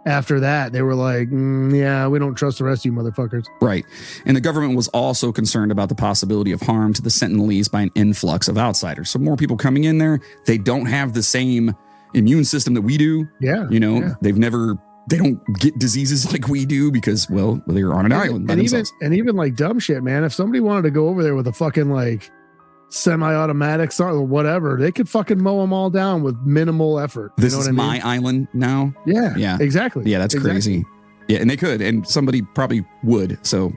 after that, they were like, yeah, we don't trust the rest of you motherfuckers. Right. And the government was also concerned about the possibility of harm to the Sentinelese by an influx of outsiders. So more people coming in there, they don't have the same immune system that we do. Yeah. You know, they don't get diseases like we do because, well, they're on an island by themselves. Even like dumb shit, man. If somebody wanted to go over there with a fucking like semi-automatic or whatever, they could fucking mow them all down with minimal effort. This is my island now. Yeah, exactly. Yeah, that's crazy. Yeah, and they could, and somebody probably would. So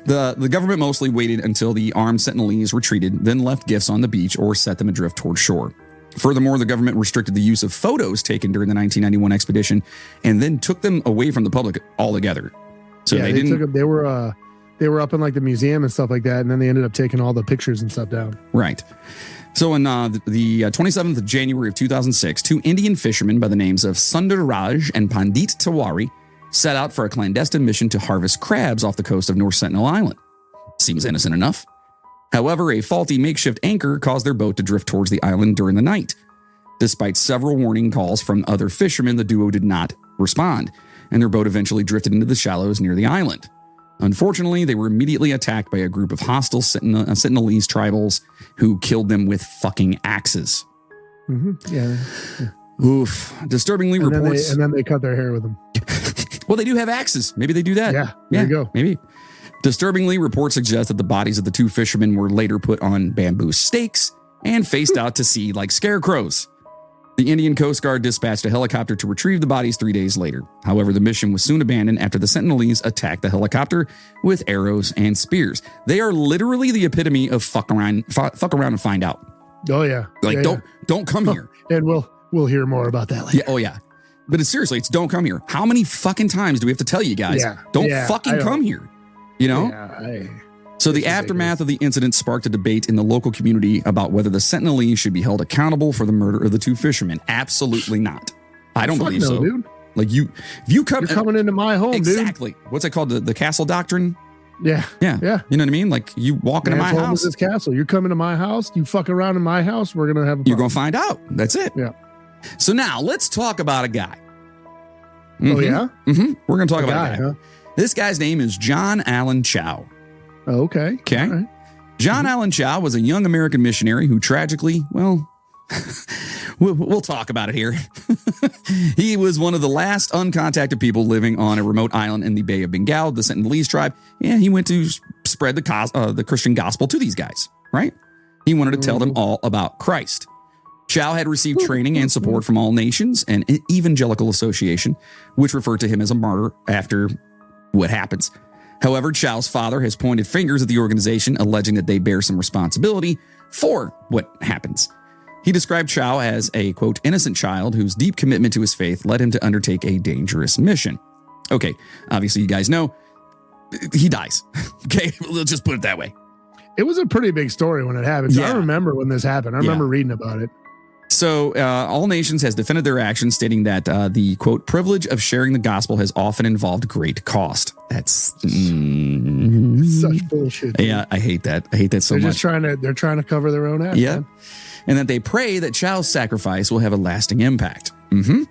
the government mostly waited until the armed Sentinelese retreated, then left gifts on the beach or set them adrift toward shore. Furthermore, the government restricted the use of photos taken during the 1991 expedition and then took them away from the public altogether. So they were up in like the museum and stuff like that, and then they ended up taking all the pictures and stuff down. Right. So on the 27th of January of 2006, 2 Indian fishermen by the names of Sundar Raj and Pandit Tiwari set out for a clandestine mission to harvest crabs off the coast of North Sentinel Island. Seems innocent enough. However, a faulty makeshift anchor caused their boat to drift towards the island during the night. Despite several warning calls from other fishermen, the duo did not respond, and their boat eventually drifted into the shallows near the island. Unfortunately, they were immediately attacked by a group of hostile Sentinelese tribals who killed them with fucking axes. Mm-hmm. Yeah. Oof. Disturbingly reports... And then they cut their hair with them. Well, they do have axes. Maybe they do that. Yeah, there you go. Maybe. Disturbingly, reports suggest that the bodies of the 2 fishermen were later put on bamboo stakes and faced out to sea like scarecrows. The Indian Coast Guard dispatched a helicopter to retrieve the bodies 3 days later. However, the mission was soon abandoned after the Sentinelese attacked the helicopter with arrows and spears. They are literally the epitome of fuck around and find out. Oh yeah. Like don't come here. And we'll hear more about that later. Yeah. Oh yeah. But seriously, it's don't come here. How many fucking times do we have to tell you guys? Don't fucking come here. You know? Yeah, so the aftermath of the incident sparked a debate in the local community about whether the Sentinelese should be held accountable for the murder of the 2 fishermen. Absolutely not. I don't believe so. Dude. Like if you come, you're coming into my home, exactly. Dude. What's it called? The castle doctrine? Yeah. You know what I mean? Like you walk into my house. This castle. You're coming to my house. You fuck around in my house. We're gonna have a problem. You're gonna find out. That's it. Yeah. So now let's talk about a guy. Mm-hmm. Oh yeah. Mm-hmm. We're gonna talk about a guy. Huh? This guy's name is John Allen Chau. Okay. Right. John Allen Chau was a young American missionary who tragically, well, we'll talk about it here. He was one of the last uncontacted people living on a remote island in the Bay of Bengal, the Sentinelese tribe. Yeah, he went to spread the Christian gospel to these guys, right? He wanted to tell them all about Christ. Chau had received training and support from All Nations and Evangelical Association, which referred to him as a martyr after what happens. However, Chau's father has pointed fingers at the organization, alleging that they bear some responsibility for what happens. He described Chau as a, quote, innocent child whose deep commitment to his faith led him to undertake a dangerous mission. Okay, obviously you guys know, he dies. Okay, let's just put it that way. It was a pretty big story when it happened. Yeah. I remember when this happened. I remember reading about it. So All Nations has defended their actions, stating that the, quote, privilege of sharing the gospel has often involved great cost. That's such bullshit. Dude. Yeah, I hate that. I hate that so much. They're trying to cover their own ass. Yeah. Man. And that they pray that Chau's sacrifice will have a lasting impact. Mm-hmm.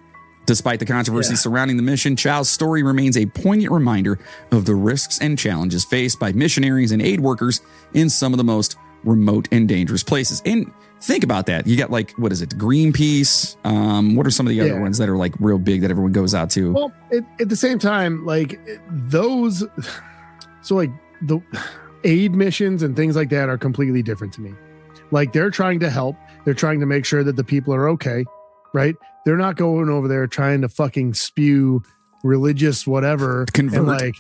Despite the controversy surrounding the mission, Chau's story remains a poignant reminder of the risks and challenges faced by missionaries and aid workers in some of the most remote and dangerous places. And think about that. You got like, what is it? Greenpeace. What are some of the other ones that are like real big that everyone goes out to? Well, at the same time, like those, so like the aid missions and things like that are completely different to me. Like they're trying to help. They're trying to make sure that the people are okay, right? They're not going over there trying to fucking spew religious whatever and like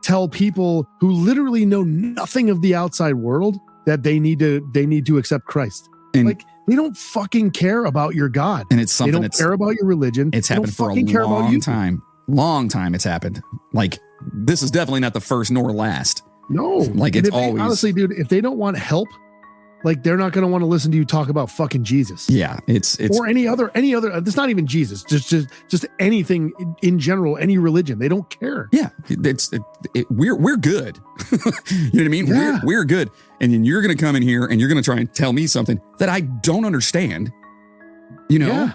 tell people who literally know nothing of the outside world that they need to accept Christ. And like they don't fucking care about your God, and it's something. They don't care about your religion. It's happened for a long time. Long time. It's happened. Like this is definitely not the first nor last. No, like it's always honestly, dude. If they don't want help, like they're not going to want to listen to you talk about fucking Jesus. Yeah, it's or any other. It's not even Jesus. Just anything in general. Any religion. They don't care. Yeah, we're good. You know what I mean? Yeah. We're good. And then you're going to come in here and you're going to try and tell me something that I don't understand. You know? Yeah.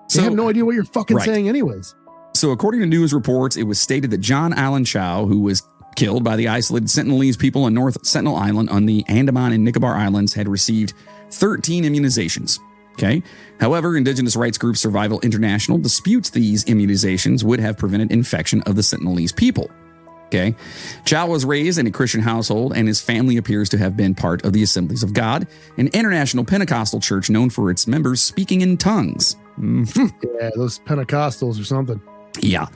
So, they have no idea what you're fucking saying anyways. So according to news reports, it was stated that John Allen Chau, who was killed by the isolated Sentinelese people on North Sentinel Island on the Andaman and Nicobar Islands, had received 13 immunizations. Okay. However, indigenous rights group Survival International disputes these immunizations would have prevented infection of the Sentinelese people. Okay. Chau was raised in a Christian household, and his family appears to have been part of the Assemblies of God, an international Pentecostal church known for its members speaking in tongues. Mm-hmm. Yeah, those Pentecostals or something. Yeah.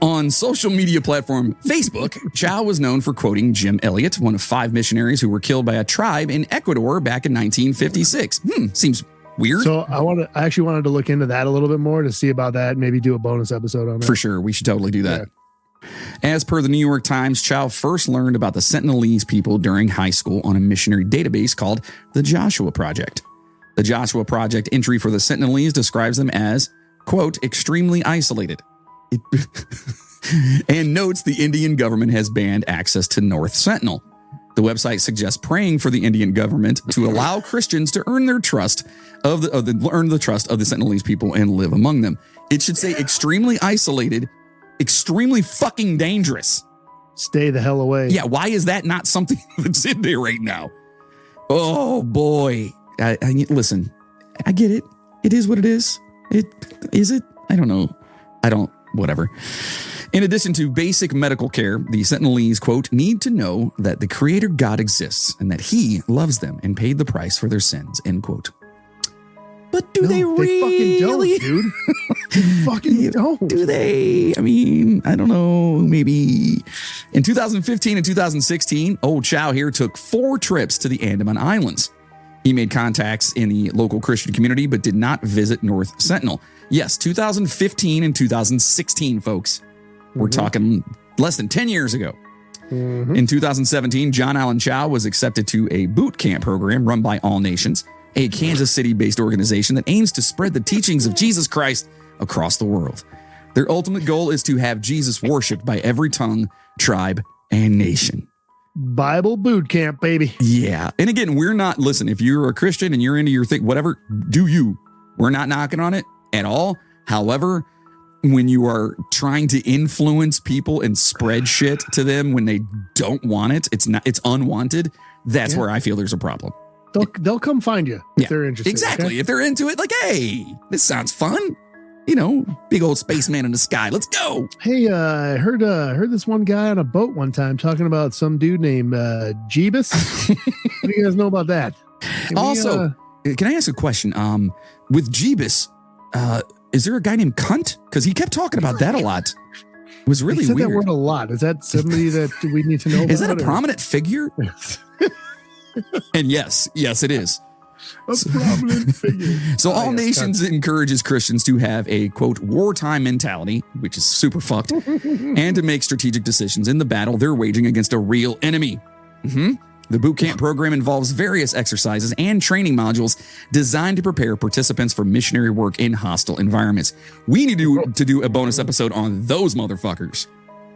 On social media platform Facebook, Chau was known for quoting Jim Elliot, one of 5 missionaries who were killed by a tribe in Ecuador back in 1956. Seems weird. So I actually wanted to look into that a little bit more to see about that. Maybe do a bonus episode on that. For sure. We should totally do that. Yeah. As per the New York Times, Chau first learned about the Sentinelese people during high school on a missionary database called the Joshua Project. The Joshua Project entry for the Sentinelese describes them as, quote, extremely isolated. And notes the Indian government has banned access to North Sentinel. The website suggests praying for the Indian government to allow Christians to earn their trust of the Sentinelese people and live among them. It should say extremely isolated, extremely fucking dangerous. Stay the hell away. Yeah, why is that not something that's in there right now? Oh boy. Listen, I get it. It is what it is. Is it? I don't know. Whatever. In addition to basic medical care, the Sentinelese, quote, need to know that the Creator God exists and that He loves them and paid the price for their sins, end quote. But do they really? Fucking don't, dude. They fucking don't. Do they? I mean, I don't know. Maybe. In 2015 and 2016, old Chau here took 4 trips to the Andaman Islands. He made contacts in the local Christian community, but did not visit North Sentinel. Yes, 2015 and 2016, folks. We're talking less than 10 years ago. In 2017, John Allen Chau was accepted to a boot camp program run by All Nations, a Kansas City-based organization that aims to spread the teachings of Jesus Christ across the world. Their ultimate goal is to have Jesus worshipped by every tongue, tribe, and nation. Bible boot camp, baby. Yeah. And again, we're not, listen, if you're a Christian and you're into your thing, whatever, do you. We're not knocking on it at all. However, when you are trying to influence people and spread shit to them when they don't want it, it's unwanted. That's where I feel there's a problem. They'll come find you if they're interested. Exactly. Okay? If they're into it, like, hey, this sounds fun. You know, big old spaceman in the sky. Let's go. Hey, I heard this one guy on a boat one time talking about some dude named Jeebus. What do you guys know about that? can I ask a question? With Jeebus, is there a guy named Cunt? Because he kept talking about that a lot. It was really said weird. That word a lot. Is that somebody that we need to know about? Is that a prominent figure? And yes, it is. A prominent figure. So all nations encourages Christians to have a, quote, wartime mentality, which is super fucked, and to make strategic decisions in the battle they're waging against a real enemy. The boot camp program involves various exercises and training modules designed to prepare participants for missionary work in hostile environments. We need to do a bonus episode on those motherfuckers.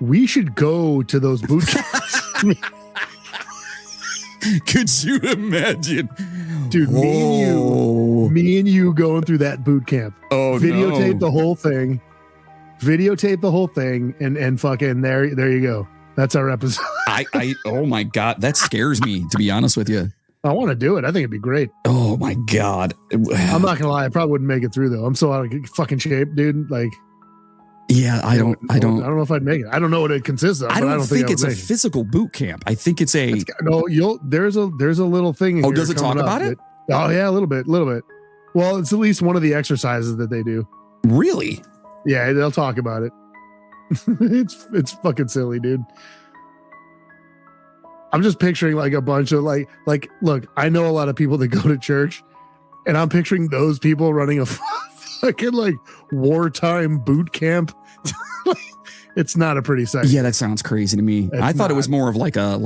We should go to those boot camps. Could you imagine? Dude, me and you going through that boot camp. Oh, videotape the whole thing. Videotape the whole thing and fucking there you go. That's our episode. Oh my God, that scares me, to be honest with you. I want to do it. I think it'd be great. Oh my God. I'm not gonna lie, I probably wouldn't make it through though. I'm so out of fucking shape, dude. Like, yeah, I don't know if I'd make it. I don't know what it consists of. I don't think it's a physical boot camp. I think it's a there's a little thing. Oh, does it talk about it? Oh yeah, a little bit. Well, it's at least one of the exercises that they do. Really? Yeah, they'll talk about it. It's fucking silly, dude. I'm just picturing like a bunch of like look, I know a lot of people that go to church, and I'm picturing those people running a fucking like wartime boot camp. It's not a pretty sight. Yeah, that sounds crazy to me. I thought it was more of like a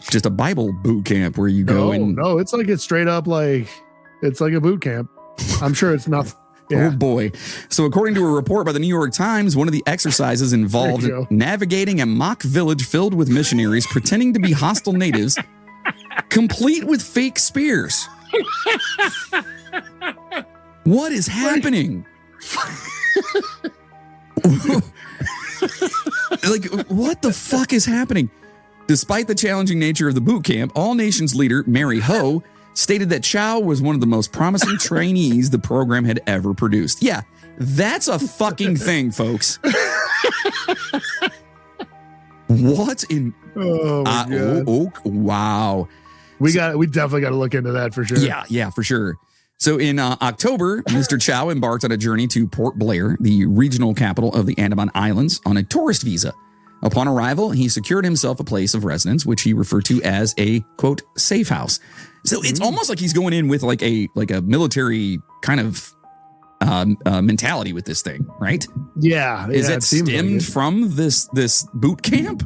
just a Bible boot camp where you go and no, it's straight up like it's like a boot camp. I'm sure it's not. Yeah. Oh boy. So according to a report by the New York Times, one of the exercises involved navigating a mock village filled with missionaries pretending to be hostile natives, complete with fake spears. What is happening? Like, what the fuck is happening? Despite the challenging nature of the boot camp, All Nations leader Mary Ho stated that Chau was one of the most promising trainees the program had ever produced. Yeah, that's a fucking thing, folks. What in? Oh, my God. Wow. We definitely got to look into that for sure. Yeah, for sure. So in October, Mr. Chau embarked on a journey to Port Blair, the regional capital of the Andaman Islands, on a tourist visa. Upon arrival, he secured himself a place of residence, which he referred to as a, quote, safe house. So it's almost like he's going in with like a military kind of mentality with this thing, right? Yeah. Is it stemmed from this boot camp?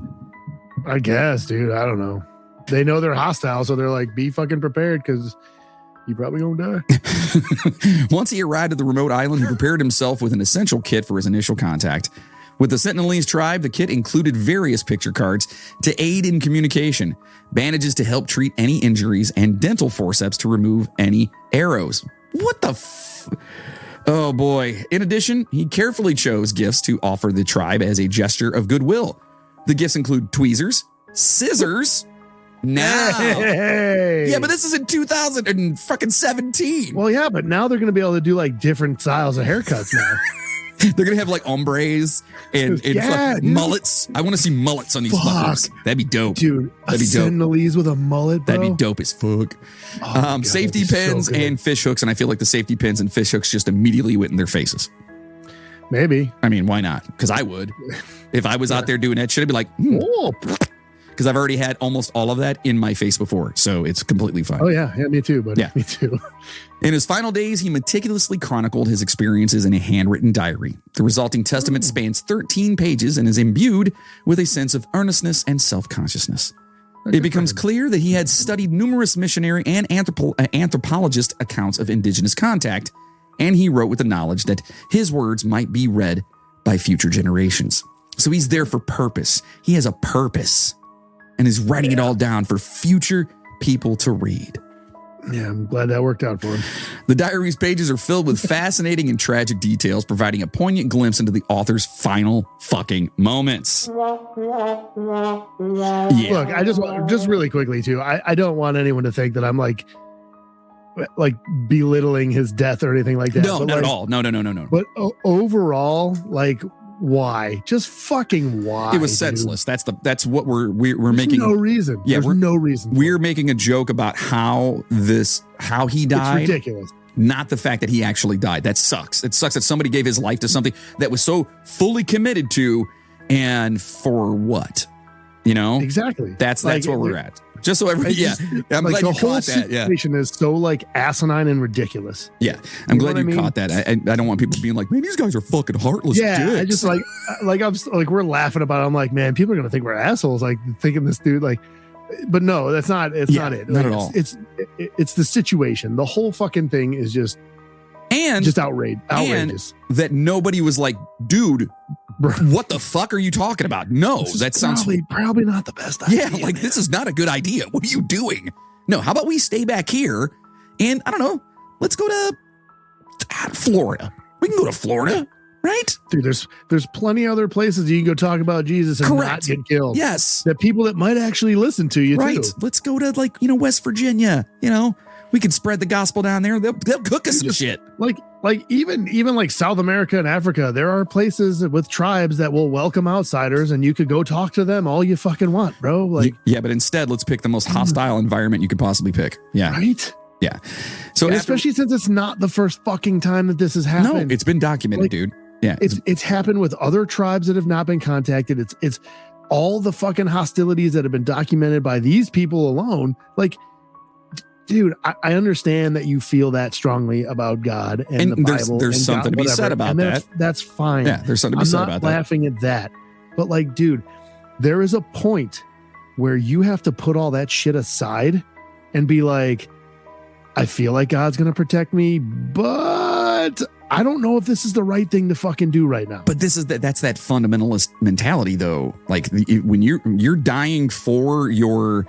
I guess, dude. I don't know. They know they're hostile, so they're like, be fucking prepared because you probably gonna die. Once he arrived at the remote island, he prepared himself with an essential kit for his initial contact. With the Sentinelese tribe, the kit included various picture cards to aid in communication, bandages to help treat any injuries, and dental forceps to remove any arrows. What the Oh boy. In addition, he carefully chose gifts to offer the tribe as a gesture of goodwill. The gifts include tweezers, scissors. Hey. Yeah, but this is in 2017. Well, yeah, but now they're going to be able to do like different styles of haircuts now. They're going to have like ombres and mullets. I want to see mullets on these fuckers. That'd be dope. Dude, that'd be dope. Sentinelese with a mullet, bro. That'd be dope as fuck. Oh God, safety pins and fish hooks, and I feel like the safety pins and fish hooks just immediately went in their faces. Maybe. I mean, why not? Because I would. If I was out there doing that shit, I'd be like, because I've already had almost all of that in my face before, so it's completely fine. Oh yeah, me too, buddy. Yeah, me too. In his final days, he meticulously chronicled his experiences in a handwritten diary. The resulting testament spans 13 pages and is imbued with a sense of earnestness and self-consciousness. It becomes clear that he had studied numerous missionary and anthropologist accounts of indigenous contact, and he wrote with the knowledge that his words might be read by future generations. So he's there for purpose. He has a purpose and is writing it all down for future people to read. Yeah, I'm glad that worked out for him. The diary's pages are filled with fascinating and tragic details, providing a poignant glimpse into the author's final fucking moments. Yeah. Look, I just really quickly too, I don't want anyone to think that I'm like belittling his death or anything like that. No, not at all. No. But overall, like why? Just fucking why? It was senseless. Dude. That's what we're making. No reason. Yeah, there's no reason. We're making a joke about how he died. It's ridiculous. Not the fact that he actually died. That sucks. It sucks that somebody gave his life to something that was so fully committed to, and for what? You know? Exactly. That's where we're at. Just so everybody, I'm glad you caught that. The whole situation is so like asinine and ridiculous. Yeah, I'm glad you caught that. I don't want people being like, man, these guys are fucking heartless. Yeah, dicks. I just I'm we're laughing about it. I'm like, man, people are gonna think we're assholes. Like thinking this dude like, but no, that's not. It's not it. Not at all. It's the situation. The whole fucking thing is just outrageous. And that nobody was like, dude, what the fuck are you talking about? No, that sounds probably not the best idea. Yeah, like this is not a good idea. What are you doing? No, how about we stay back here and I don't know, let's go to Florida. We can go to Florida, right? Dude, there's plenty other places you can go talk about Jesus and not get killed. Yes. That people that might actually listen to you too. Let's go to West Virginia, we can spread the gospel down there. They'll cook us some shit. Like even like South America and Africa, there are places with tribes that will welcome outsiders, and you could go talk to them all you fucking want, bro. Like, yeah, but instead, let's pick the most hostile environment you could possibly pick. Yeah, right. Yeah. So especially since it's not the first fucking time that this has happened. No, it's been documented, dude. Yeah, it's happened with other tribes that have not been contacted. It's all the fucking hostilities that have been documented by these people alone. Like, dude, I understand that you feel that strongly about God and the Bible. There's something to be said about that. That's fine. Yeah, there's something to be said about that. I'm not laughing at that. But like, dude, there is a point where you have to put all that shit aside and be like, I feel like God's going to protect me, but I don't know if this is the right thing to fucking do right now. But that's that fundamentalist mentality, though. Like when you're dying for your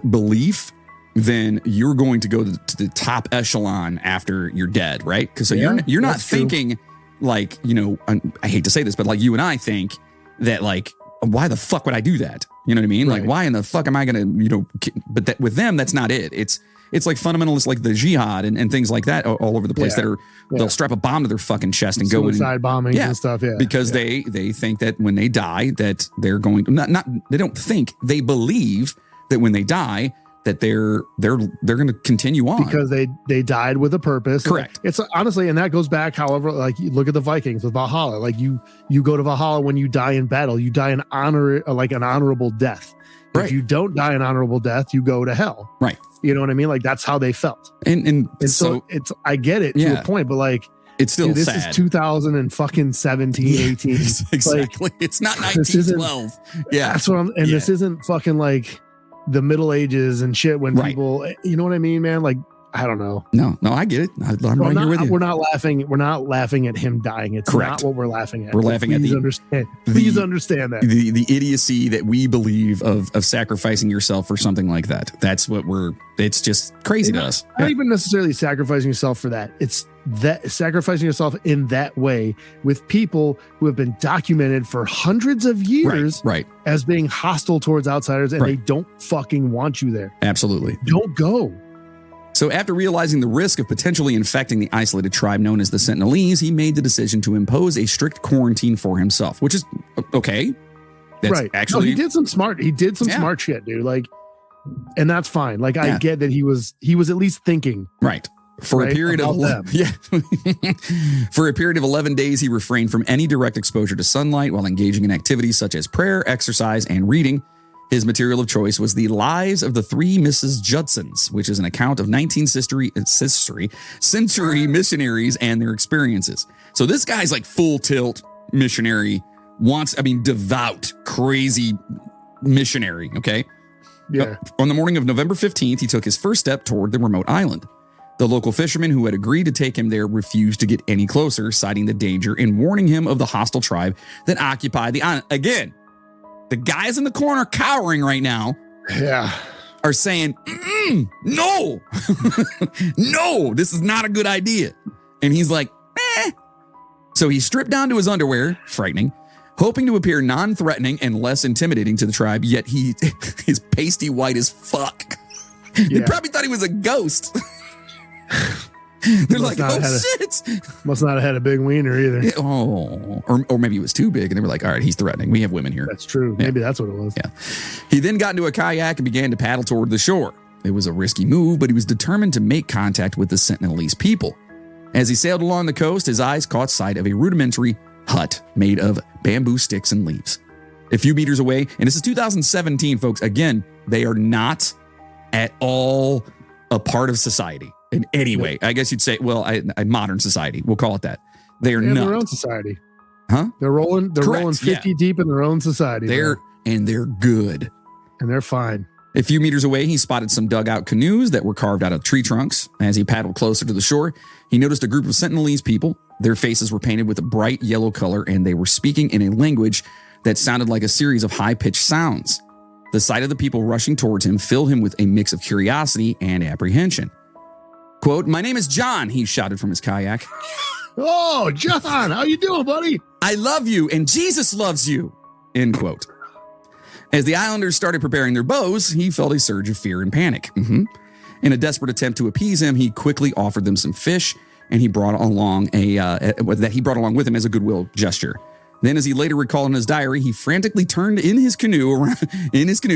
belief, then you're going to go to the top echelon after you're dead, right? Because you're not thinking like, I hate to say this, but like you and I think that like, why the fuck would I do that? You know what I mean? Right. Like, why in the fuck am I going to, but that with them, that's not it. It's like fundamentalists like the jihad and things like that all over the place they'll strap a bomb to their fucking chest and go in. Suicide bombings and stuff. Yeah. Because they think that when they die, that they're going to, they don't think, they believe that when they die, that they're going to continue on because they died with a purpose. Correct. It's honestly, and that goes back. However, like you look at the Vikings with Valhalla. Like you go to Valhalla when you die in battle. You die in honor, like an honorable death. Right. If you don't die an honorable death, you go to hell. Right. You know what I mean? Like that's how they felt. And so it's I get it to a point, but like it's still this sad. Is 2017, 18. Exactly. Like, it's not 1912. Yeah. That's what I'm. And this isn't fucking like the Middle Ages and shit when people, you know what I mean, man? Like, I don't know. No, I get it. I'm right here with you. We're not laughing at him dying. It's not what we're laughing at. We're laughing at Please understand that. The idiocy that we believe of sacrificing yourself for something like that. That's what it's just crazy to us. Not even necessarily sacrificing yourself for that. It's that sacrificing yourself in that way with people who have been documented for hundreds of years as being hostile towards outsiders, and they don't fucking want you there. Absolutely. Don't go. So after realizing the risk of potentially infecting the isolated tribe known as the Sentinelese, he made the decision to impose a strict quarantine for himself, which is okay. That's actually, he did some smart shit, dude. Like, and that's fine. Like, I get that he was at least thinking. Right. For a period of for a period of 11 days, he refrained from any direct exposure to sunlight while engaging in activities such as prayer, exercise, and reading. His material of choice was The Lives of the Three Mrs. Judsons, which is an account of 19th century missionaries and their experiences. So this guy's like full tilt missionary, devout, crazy missionary, okay? Yeah. On the morning of November 15th, he took his first step toward the remote island. The local fishermen who had agreed to take him there refused to get any closer, citing the danger and warning him of the hostile tribe that occupied the island. Again, the guys in the corner cowering right now are saying, no, no, this is not a good idea. And he's like, eh. So he stripped down to his underwear, frightening, hoping to appear non-threatening and less intimidating to the tribe, yet he is pasty white as fuck. They probably thought he was a ghost. They're like, oh shit. Must not have had a big wiener either. Oh, or maybe it was too big and they were like, all right, he's threatening. We have women here. That's true. Yeah. Maybe that's what it was. Yeah. He then got into a kayak and began to paddle toward the shore. It was a risky move, but he was determined to make contact with the Sentinelese people. As he sailed along the coast, his eyes caught sight of a rudimentary hut made of bamboo sticks and leaves. A few meters away, and this is 2017, folks. Again, they are not at all a part of society in any way. I guess you'd say, well, a modern society. We'll call it that. They are not. Their own society. Huh? They're rolling 50 deep in their own society. They're good. And they're fine. A few meters away, he spotted some dugout canoes that were carved out of tree trunks. As he paddled closer to the shore, he noticed a group of Sentinelese people. Their faces were painted with a bright yellow color, and they were speaking in a language that sounded like a series of high-pitched sounds. The sight of the people rushing towards him filled him with a mix of curiosity and apprehension. Quote, "My name is John," he shouted from his kayak. Oh, John, how you doing, buddy? "I love you, and Jesus loves you," end quote. As the islanders started preparing their bows, he felt a surge of fear and panic. In a desperate attempt to appease him, he quickly offered them some fish, and he brought along with him as a goodwill gesture. Then, as he later recalled in his diary, he frantically turned his canoe,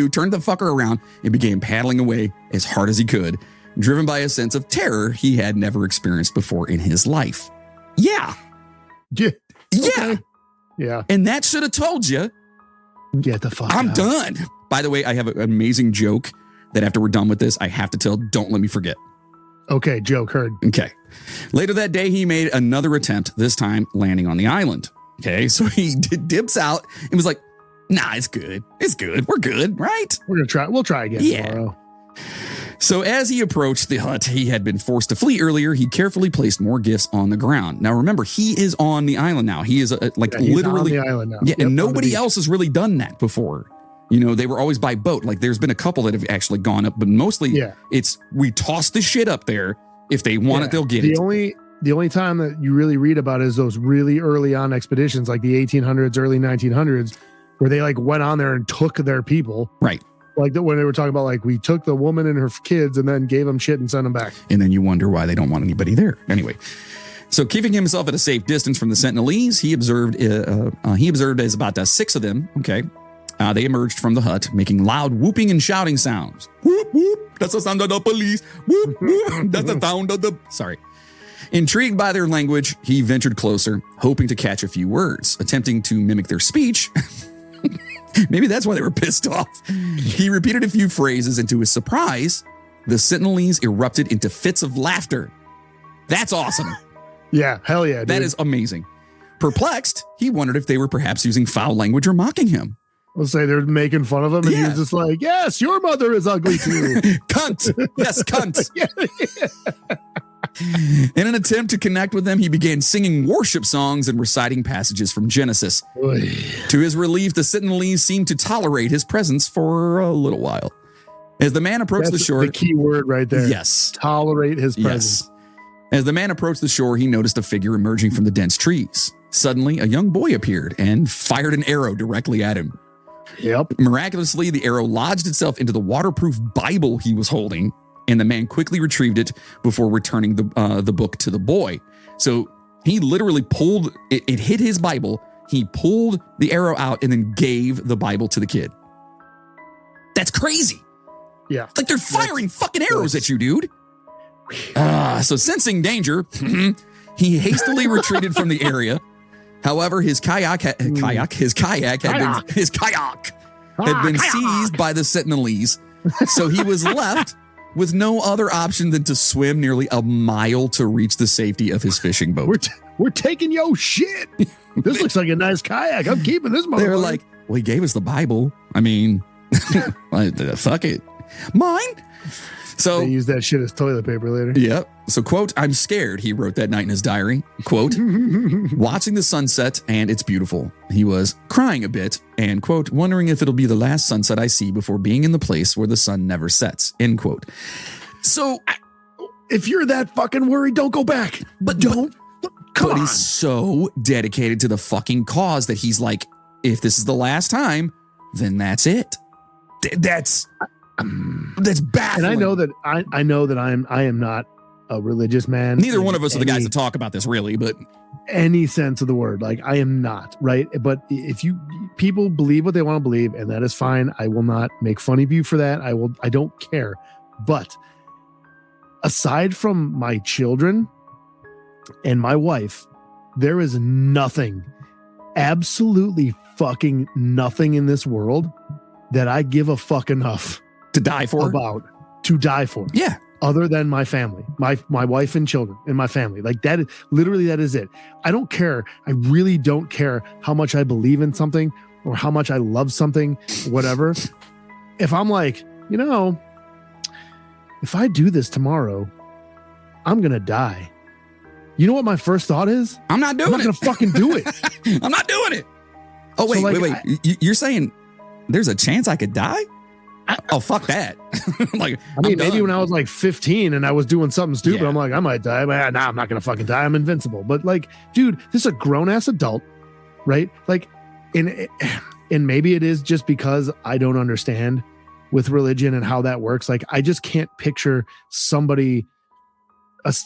turned the fucker around, and began paddling away as hard as he could, driven by a sense of terror he had never experienced before in his life. Yeah. Okay. Yeah. And that should have told you. Get the fuck I'm out. done. By the way, I have an amazing joke that after we're done with this, I have to tell. Don't let me forget. Okay, joke heard. Okay. Later that day, he made another attempt, this time landing on the island. Okay, so he dips out and was like, nah, it's good. It's good. We're good, right? We're going to try. We'll try again tomorrow. So as he approached the hut he had been forced to flee earlier, he carefully placed more gifts on the ground. Now, remember, he is on the island now. He is literally on the island now. Yeah, and nobody else has really done that before. You know, they were always by boat. Like, there's been a couple that have actually gone up, but mostly it's we toss the shit up there. If they want it, they'll get it. The only time that you really read about is those really early on expeditions, like the 1800s, early 1900s, where they like went on there and took their people. Right. Like when they were talking about, like, we took the woman and her kids and then gave them shit and sent them back. And then you wonder why they don't want anybody there. Anyway, so keeping himself at a safe distance from the Sentinelese, he observed as about 6 of them. Okay. They emerged from the hut, making loud whooping and shouting sounds. Whoop, whoop. That's the sound of the police. Whoop, whoop. That's the sound of the... Sorry. Intrigued by their language, he ventured closer, hoping to catch a few words. Attempting to mimic their speech... Maybe that's why they were pissed off. He repeated a few phrases, and to his surprise, the Sentinelese erupted into fits of laughter. That's awesome. Yeah, hell yeah, dude. That is amazing. Perplexed, he wondered if they were perhaps using foul language or mocking him. Let's say they're making fun of him, and he was just like, yes, your mother is ugly too. Cunt. Yes, cunt. In an attempt to connect with them, he began singing worship songs and reciting passages from Genesis. Oy. To his relief, the Sentinelese seemed to tolerate his presence for a little while. As the man approached the shore... the key word right there. Yes. Tolerate his presence. Yes. As the man approached the shore, he noticed a figure emerging from the dense trees. Suddenly, a young boy appeared and fired an arrow directly at him. Yep. Miraculously, the arrow lodged itself into the waterproof Bible he was holding, and the man quickly retrieved it before returning the book to the boy. So he literally pulled, it hit his Bible, he pulled the arrow out and then gave the Bible to the kid. That's crazy. Yeah. Like they're firing fucking arrows at you, dude. So sensing danger, he hastily retreated from the area. However, his kayak had been seized by the Sentinelese. So he was left with no other option than to swim nearly a mile to reach the safety of his fishing boat. We're taking your shit. This looks like a nice kayak. I'm keeping this motherfucker. They're like, well, he gave us the Bible. I mean, fuck it. Mine. So they use that shit as toilet paper later. Yep. So, quote, I'm scared, he wrote that night in his diary. Quote, watching the sunset, and it's beautiful. He was crying a bit and, quote, wondering if it'll be the last sunset I see before being in the place where the sun never sets, end quote. So, if you're that fucking worried, don't go back. But come on. He's so dedicated to the fucking cause that he's like, if this is the last time, then that's it. That's baffling. And I know that I am not a religious man. Neither one of us are the guys to talk about this, really, but any sense of the word. Like, I am not, right? But if people believe what they want to believe, and that is fine. I will not make fun of you for that. I don't care. But aside from my children and my wife, there is nothing, absolutely fucking nothing in this world that I give a fuck enough to die for. To die for. Yeah. Other than my family, my wife and children and my family. Like, that is literally, that is it. I don't care. I really don't care how much I believe in something or how much I love something, whatever. If I'm like, if I do this tomorrow, I'm going to die. You know what my first thought is? I'm not going to fucking do it. I'm not doing it. Oh, wait, so, wait. You're saying there's a chance I could die? Oh, fuck that. Like, I mean, maybe when I was like 15 and I was doing something stupid, I'm like, I might die. But nah, I'm not going to fucking die. I'm invincible. But like, dude, this is a grown ass adult, right? Like, and maybe it is just because I don't understand with religion and how that works. Like, I just can't picture somebody.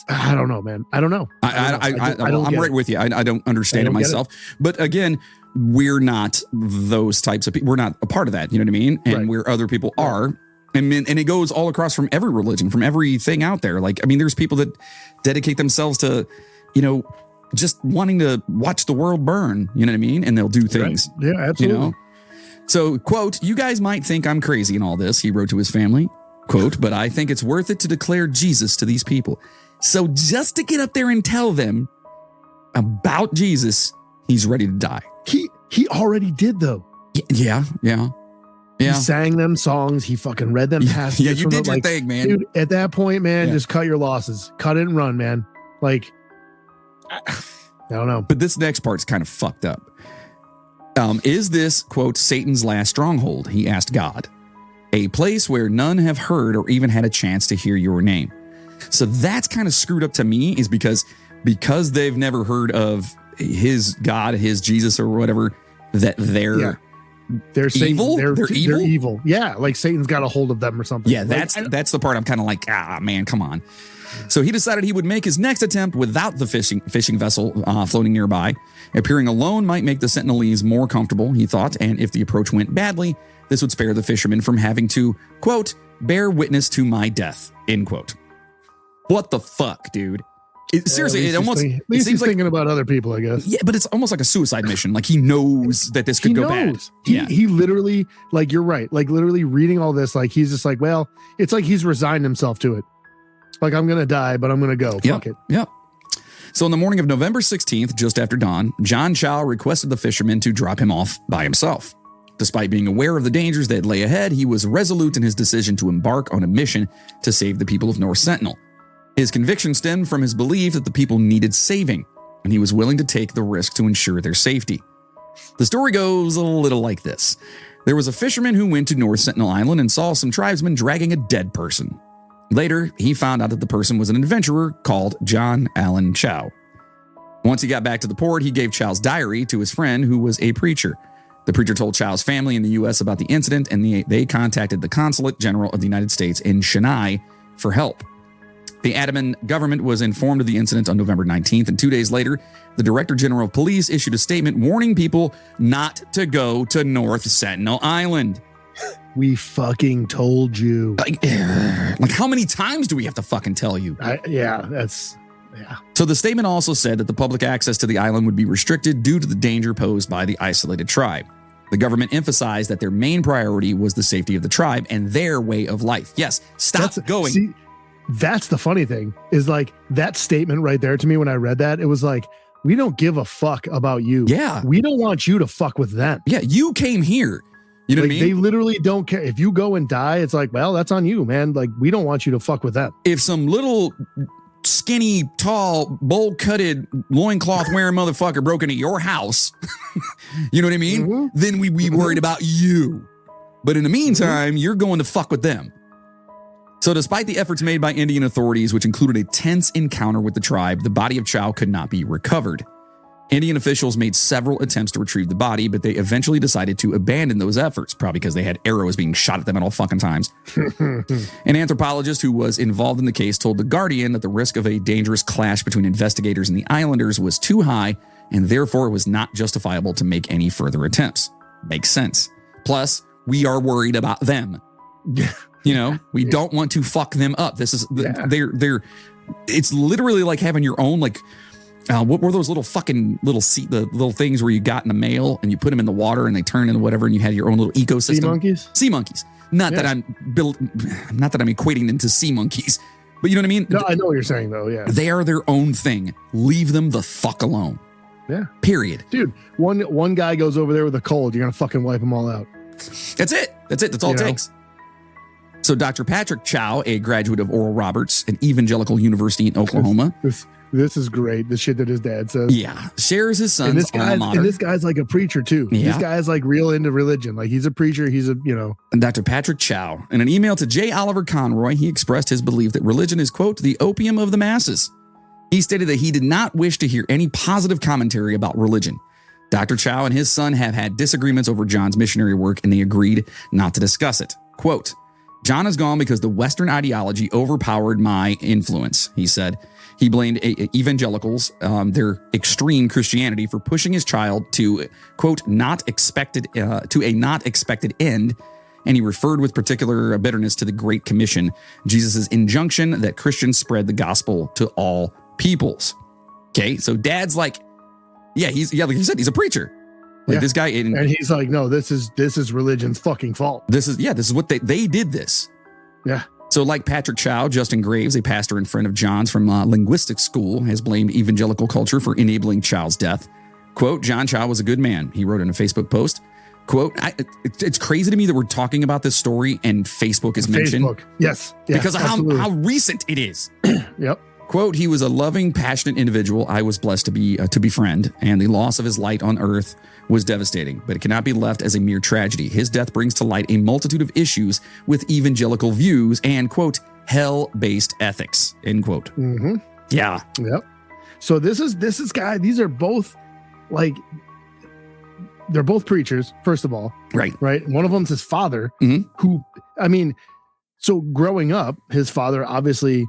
I don't know, man. I don't know. I'm right with you. I don't understand it myself. But again, we're not those types of people. We're not a part of that. You know what I mean? And where other people are. And it goes all across from every religion, from everything out there. Like, I mean, there's people that dedicate themselves to, just wanting to watch the world burn. You know what I mean? And they'll do things. Right. Yeah, absolutely. So, quote, "You guys might think I'm crazy in all this," he wrote to his family. Quote, "But I think it's worth it to declare Jesus to these people. So just to get up there and tell them about Jesus, he's ready to die." He already did, though. Yeah. He sang them songs. He fucking read them passages. Yeah, you did your thing, man. Dude, at that point, man, just cut your losses. Cut it and run, man. Like, I don't know. But this next part's kind of fucked up. Is this, quote, "Satan's last stronghold?" he asked God. "A place where none have heard or even had a chance to hear your name." So that's kind of screwed up to me, is because they've never heard of his God, his Jesus or whatever, that they're evil. They're evil. Yeah, like Satan's got a hold of them or something. Yeah, that's the part I'm kind of like, man, come on. So he decided he would make his next attempt without the fishing vessel floating nearby. Appearing alone might make the Sentinelese more comfortable, he thought, and if the approach went badly, this would spare the fishermen from having to, quote, "bear witness to my death," end quote. What the fuck, dude? Seriously, it almost at least he's thinking about other people, I guess. Yeah, but it's almost like a suicide mission. Like, he knows that this could go bad. He literally, like, you're right. Like, literally reading all this, like, he's just like, well, it's like he's resigned himself to it. Like, I'm going to die, but I'm going to go. Fuck it. Yep. So on the morning of November 16th, just after dawn, John Chau requested the fishermen to drop him off by himself. Despite being aware of the dangers that lay ahead, he was resolute in his decision to embark on a mission to save the people of North Sentinel. His conviction stemmed from his belief that the people needed saving, and he was willing to take the risk to ensure their safety. The story goes a little like this. There was a fisherman who went to North Sentinel Island and saw some tribesmen dragging a dead person. Later, he found out that the person was an adventurer called John Allen Chau. Once he got back to the port, he gave Chau's diary to his friend, who was a preacher. The preacher told Chau's family in the U.S. about the incident, and they contacted the Consulate General of the United States in Chennai for help. The Andaman government was informed of the incident on November 19th, and 2 days later, the Director General of Police issued a statement warning people not to go to North Sentinel Island. We fucking told you. Like how many times do we have to fucking tell you? Yeah. So the statement also said that the public access to the island would be restricted due to the danger posed by the isolated tribe. The government emphasized that their main priority was the safety of the tribe and their way of life. Yes, stop going. See, that's the funny thing, is like that statement right there to me when I read that, it was like, we don't give a fuck about you. Yeah. We don't want you to fuck with them. Yeah, you came here. You know what I mean? They literally don't care. If you go and die, it's like, well, that's on you, man. Like, we don't want you to fuck with them. If some little skinny, tall, bowl-cutted, loincloth wearing motherfucker broke into your house, you know what I mean? Mm-hmm. Then we'd be worried about you. But in the meantime, you're going to fuck with them. So despite the efforts made by Indian authorities, which included a tense encounter with the tribe, the body of Chau could not be recovered. Indian officials made several attempts to retrieve the body, but they eventually decided to abandon those efforts, probably because they had arrows being shot at them at all fucking times. An anthropologist who was involved in the case told The Guardian that the risk of a dangerous clash between investigators and the islanders was too high, and therefore it was not justifiable to make any further attempts. Makes sense. Plus, we are worried about them. You know, we don't want to fuck them up. This is, they're, it's literally like having your own, like, what were those little fucking the little things where you got in the mail and you put them in the water and they turn into whatever and you had your own little ecosystem? Sea monkeys. Not that I'm equating them to sea monkeys, but you know what I mean? No, I know what you're saying though. Yeah. They are their own thing. Leave them the fuck alone. Yeah. Period. Dude, one guy goes over there with a cold. You're going to fucking wipe them all out. That's it. That's all it takes. So Dr. Patrick Chau, a graduate of Oral Roberts, an evangelical university in Oklahoma. This is great. The shit that his dad says. Yeah. Shares his son's alma mater. And this guy's like a preacher too. Yeah. This guy's like real into religion. Like he's a preacher. He's And Dr. Patrick Chau, in an email to J. Oliver Conroy, he expressed his belief that religion is, quote, the opium of the masses. He stated that he did not wish to hear any positive commentary about religion. Dr. Chau and his son have had disagreements over John's missionary work, and they agreed not to discuss it. Quote, John is gone because the Western ideology overpowered my influence, he said. He blamed evangelicals, their extreme Christianity, for pushing his child to, quote, to a not expected end. And he referred with particular bitterness to the Great Commission, Jesus' injunction that Christians spread the gospel to all peoples. Okay, so dad's like, like you said, he's a preacher. Like this guy, and he's like, no, this is religion's fucking fault. This is what they did this. Yeah. So like Patrick Chau, Justin Graves, a pastor and friend of John's from linguistics school, has blamed evangelical culture for enabling Chau's death. Quote, John Chau was a good man, he wrote in a Facebook post. Quote, it's crazy to me that we're talking about this story and Facebook is mentioned. Yes. Because of how recent it is. Yep. Quote, he was a loving, passionate individual I was blessed to befriend, and the loss of his light on earth was devastating, but it cannot be left as a mere tragedy. His death brings to light a multitude of issues with evangelical views and, quote, hell-based ethics, end quote. Mm-hmm. Yeah. Yep. So this is these are both like, they're both preachers, first of all. Right. One of them's his father, who, so growing up, his father obviously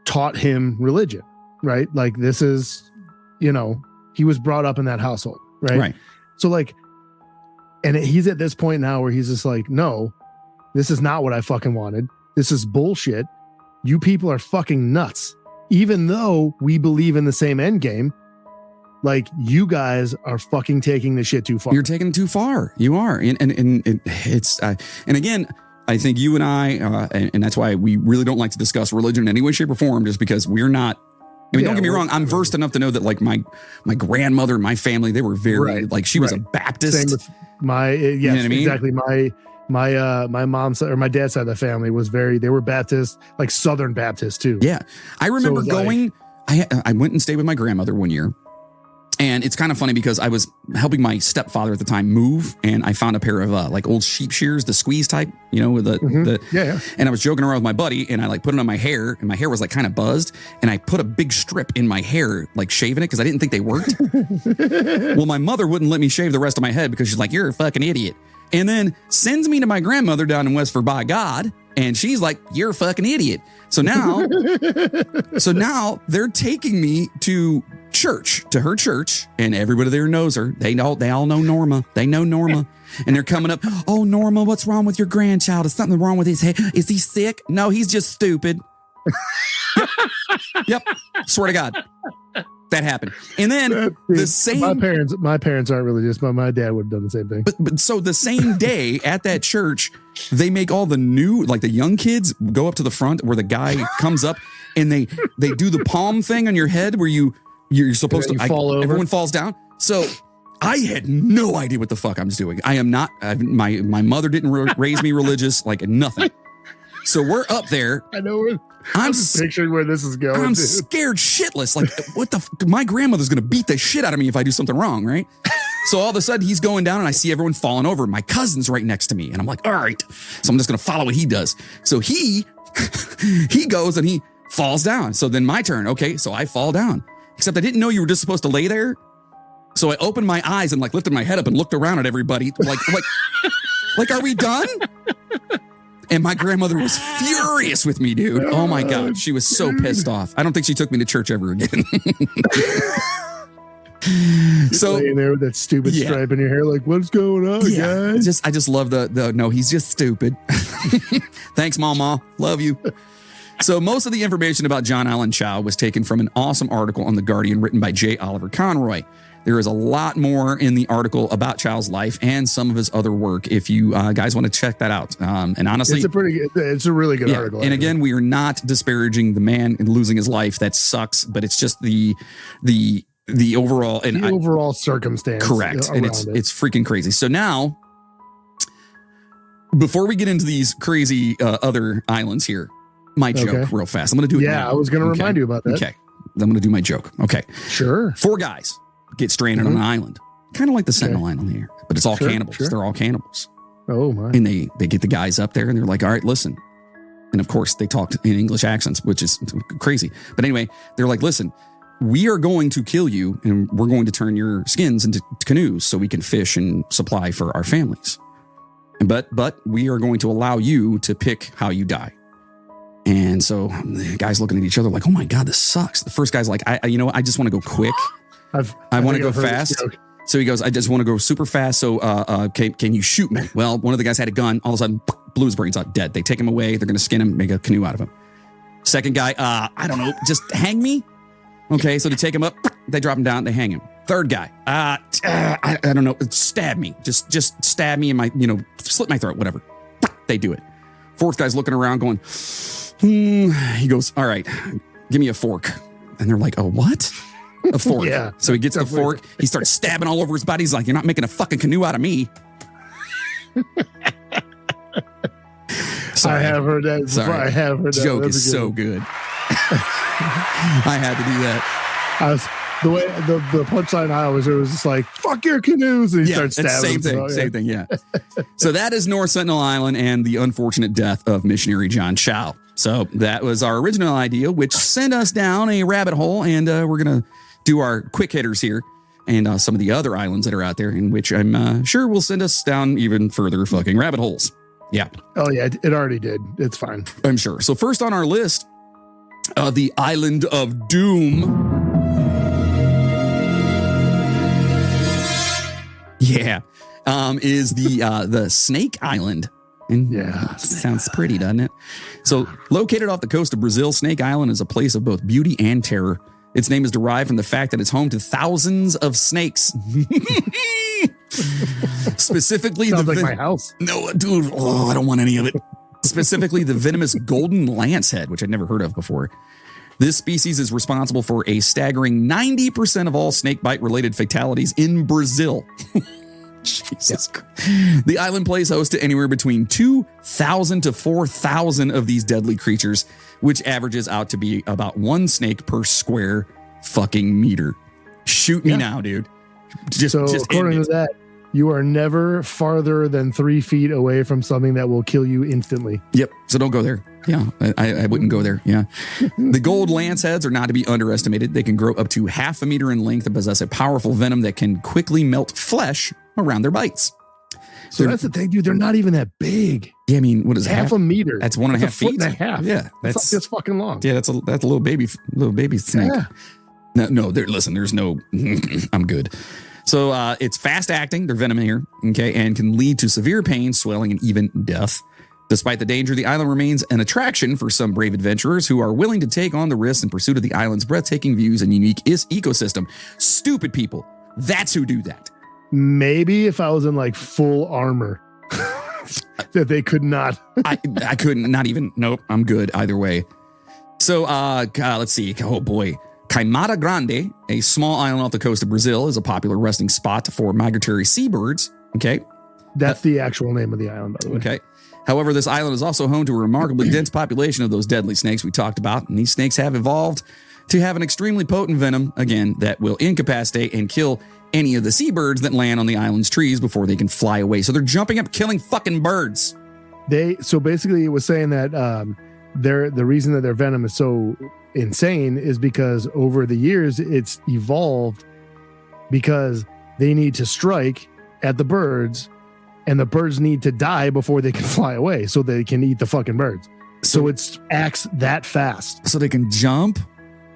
taught him religion, right? Like this is, he was brought up in that household, right? Right. So like, and he's at this point now where he's just like, no, this is not what I fucking wanted. This is bullshit. You people are fucking nuts. Even though we believe in the same end game, like you guys are fucking taking this shit too far. You're taking it too far. You are. And it's, and again, I think you and I, and that's why we really don't like to discuss religion in any way, shape, or form, just because we're not. Don't get me wrong. I'm versed enough to know that, like my grandmother and my family, they were very like she was a Baptist. Same with my you know what I mean? Exactly. My mom's or my dad's side of the family was they were Baptist, like Southern Baptist too. Yeah, I remember going. I went and stayed with my grandmother one year. And it's kind of funny because I was helping my stepfather at the time move, and I found a pair of like old sheep shears, the squeeze type, with the And I was joking around with my buddy, and I like put it on my hair, and my hair was like kind of buzzed, and I put a big strip in my hair, like shaving it because I didn't think they worked. Well, my mother wouldn't let me shave the rest of my head because she's like, "You're a fucking idiot," and then sends me to my grandmother down in West by God, and she's like, "You're a fucking idiot." So now they're taking me to her church, and everybody there knows her. They all know Norma. They know Norma. And they're coming up, "Oh, Norma, what's wrong with your grandchild? Is something wrong with his head? Is he sick?" "No, he's just stupid." Yep. Swear to God. That happened. And then the same. My parents aren't religious, but my dad would have done the same thing. But so the same day at that church, they make all the new, like the young kids go up to the front where the guy comes up and they do the palm thing on your head where you're supposed to fall over. Everyone falls down. So I had no idea what the fuck I was doing. I am not, my mother didn't raise me religious, like nothing. So we're up there. I know. I'm just picturing where this is going. I'm scared shitless. Like, what the fuck? My grandmother's going to beat the shit out of me if I do something wrong, right? So all of a sudden he's going down and I see everyone falling over. My cousin's right next to me. And I'm like, all right. So I'm just going to follow what he does. So he goes and he falls down. So then my turn. Okay. So I fall down. Except I didn't know you were just supposed to lay there So I opened my eyes and like lifted my head up and looked around at everybody like, are we done? And my grandmother was furious with me, dude. Oh my God. She was so pissed off. I don't think she took me to church ever again. So laying there with that stupid stripe in your hair, like, what's going on, guys? I just love the no, he's just stupid. Thanks, Mama. Love you. So most of the information about John Allen Chau was taken from an awesome article on The Guardian written by J. Oliver Conroy. There is a lot more in the article about Chau's life and some of his other work if you guys want to check that out. And honestly, it's a really good article. And again, we are not disparaging the man and losing his life. That sucks, but it's just the overall and overall circumstance. Correct. And it's freaking crazy. So now, before we get into these crazy other islands here, my joke real fast. I'm going to do it now. I was going to remind you about that. Okay. I'm going to do my joke. Okay. Sure. 4 guys get stranded on an island, kind of like the Sentinel Island here, but it's all cannibals. Sure. They're all cannibals. Oh my! And they get the guys up there and they're like, all right, listen. And of course they talk in English accents, which is crazy. But anyway, they're like, listen, we are going to kill you and we're going to turn your skins into canoes so we can fish and supply for our families. But we are going to allow you to pick how you die. And so the guys looking at each other like, oh my God, this sucks. The first guy's like, I just want to go quick. I want to go fast. So he goes, I just want to go super fast. So can you shoot me? Well, one of the guys had a gun. All of a sudden, blew his brains out, dead. They take him away. They're going to skin him, make a canoe out of him. Second guy, I don't know, just hang me. Okay, so they take him up. They drop him down. They hang him. Third guy, I don't know, stab me. Just stab me in my, slit my throat, whatever. They do it. Fourth guy's looking around going, He goes, all right, give me a fork. And they're like, oh, what? A fork. Yeah. So he gets the fork. He starts stabbing all over his body. He's like, you're not making a fucking canoe out of me. I have heard that. Sorry. I have heard that. Joke is so good. I had to do that. The punchline I always heard was just like, fuck your canoes. And he starts stabbing. Same thing. Yeah. So that is North Sentinel Island and the unfortunate death of missionary John Chau. So that was our original idea, which sent us down a rabbit hole. And we're going to do our quick hitters here and some of the other islands that are out there, in which I'm sure will send us down even further fucking rabbit holes. Yeah. Oh, yeah. It already did. It's fine. I'm sure. So first on our list, the island of Doom. Yeah. Is the Snake Island. And sounds pretty, doesn't it? So located off the coast of Brazil, Snake Island is a place of both beauty and terror. Its name is derived from the fact that it's home to thousands of snakes. Specifically, sounds like my house. No, dude. Oh, I don't want any of it. Specifically, the venomous golden lancehead, which I'd never heard of before. This species is responsible for a staggering 90% of all snakebite-related fatalities in Brazil. Jesus Christ. The island plays host to anywhere between 2,000 to 4,000 of these deadly creatures, which averages out to be about 1 snake per square fucking meter. Shoot me now, dude. Just according to that, you are never farther than 3 feet away from something that will kill you instantly. Yep. So don't go there. Yeah, I wouldn't go there. Yeah. The gold lanceheads are not to be underestimated. They can grow up to 0.5 meter in length and possess a powerful venom that can quickly melt flesh around their bites. So that's the thing, dude. They're not even that big. Yeah, I mean, what is half a meter? That's 1.5 feet. Foot and a half. Yeah, that's fucking long. Yeah, that's a little baby snake. Yeah. No. Listen, there's no. I'm good. So it's fast acting. They're venom here, okay, and can lead to severe pain, swelling, and even death. Despite the danger, the island remains an attraction for some brave adventurers who are willing to take on the risks in pursuit of the island's breathtaking views and unique ecosystem. Stupid people. That's who do that. Maybe if I was in like full armor, that they could not. I couldn't. Not even. Nope. I'm good either way. So let's see. Oh boy. Caimada Grande, a small island off the coast of Brazil, is a popular resting spot for migratory seabirds. Okay. That's the actual name of the island, by the way. Okay. However, this island is also home to a remarkably dense population of those deadly snakes we talked about. And these snakes have evolved to have an extremely potent venom, again, that will incapacitate and kill any of the seabirds that land on the island's trees before they can fly away. So they're jumping up, killing fucking birds. So basically it was saying that the reason that their venom is so insane is because over the years it's evolved because they need to strike at the birds, and the birds need to die before they can fly away so they can eat the fucking birds. So it acts that fast. So they can jump?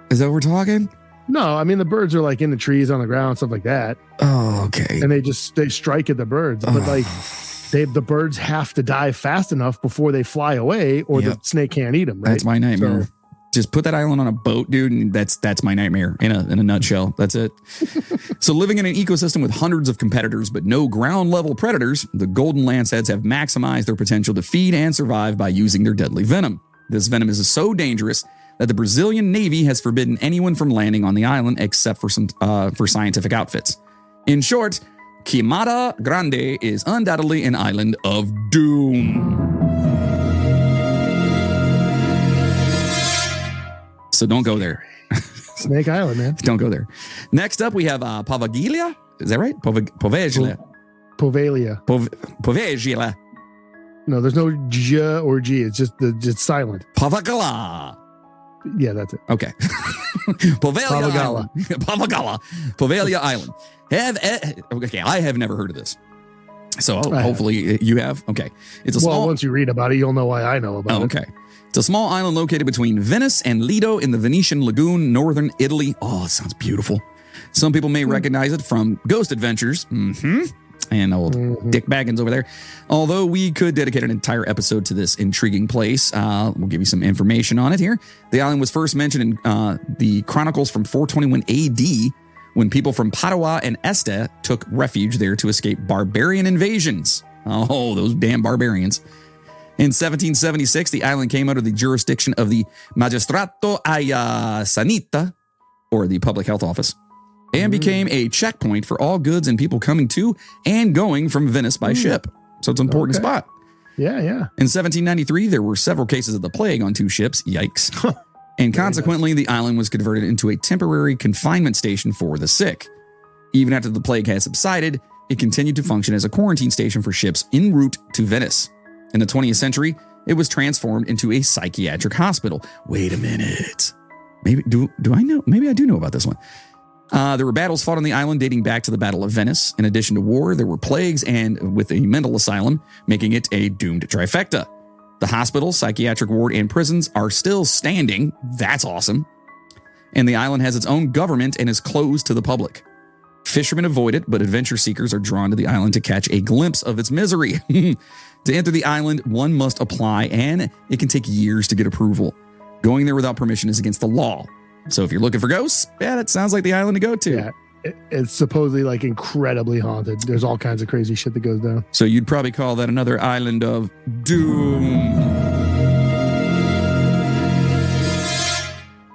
Is that what we're talking? No, I mean, the birds are like in the trees, on the ground, stuff like that. Oh, okay. And they strike at the birds. But like the birds have to die fast enough before they fly away, or the snake can't eat them. Right? That's my nightmare. So, just put that island on a boat, dude, and that's my nightmare in a nutshell. That's it. So living in an ecosystem with hundreds of competitors but no ground level predators, the golden lanceheads have maximized their potential to feed and survive by using their deadly venom. This venom is so dangerous that the Brazilian Navy has forbidden anyone from landing on the island except for for scientific outfits. In short, Queimada Grande is undoubtedly an island of doom. So don't go there. Snake Island, man. Don't go there. Next up, we have Poveglia. Is that right? Poveglia. Poveglia. No, there's no J or G. It's just silent. Poveglia. Yeah, that's it. Okay. Poveglia Island. Poveglia Island. Okay, I have never heard of this. So hopefully you have. Okay. It's a small. Once you read about it, you'll know why I know about it. Okay. It's a small island located between Venice and Lido in the Venetian Lagoon, northern Italy. Oh, it sounds beautiful. Some people may recognize it from Ghost Adventures. And old Dick Baggins over there. Although we could dedicate an entire episode to this intriguing place. We'll give you some information on it here. The island was first mentioned in the chronicles from 421 AD when people from Padua and Este took refuge there to escape barbarian invasions. Oh, those damn barbarians. In 1776, the island came under the jurisdiction of the Magistrato alla Sanità, or the Public Health Office, and became a checkpoint for all goods and people coming to and going from Venice by ship. So it's an important spot. Yeah. In 1793, there were several cases of the plague on 2 ships. Yikes. And consequently, the island was converted into a temporary confinement station for the sick. Even after the plague had subsided, it continued to function as a quarantine station for ships en route to Venice. In the 20th century, it was transformed into a psychiatric hospital. Wait a minute. Maybe do I know? Maybe I do know about this one. There were battles fought on the island dating back to the Battle of Venice. In addition to war, there were plagues and with a mental asylum, making it a doomed trifecta. The hospital, psychiatric ward, and prisons are still standing. That's awesome. And the island has its own government and is closed to the public. Fishermen avoid it, but adventure seekers are drawn to the island to catch a glimpse of its misery. To enter the island, one must apply, and it can take years to get approval. Going there without permission is against the law. So if you're looking for ghosts, that sounds like the island to go to. Yeah, it's supposedly like incredibly haunted. There's all kinds of crazy shit that goes down. So you'd probably call that another island of doom.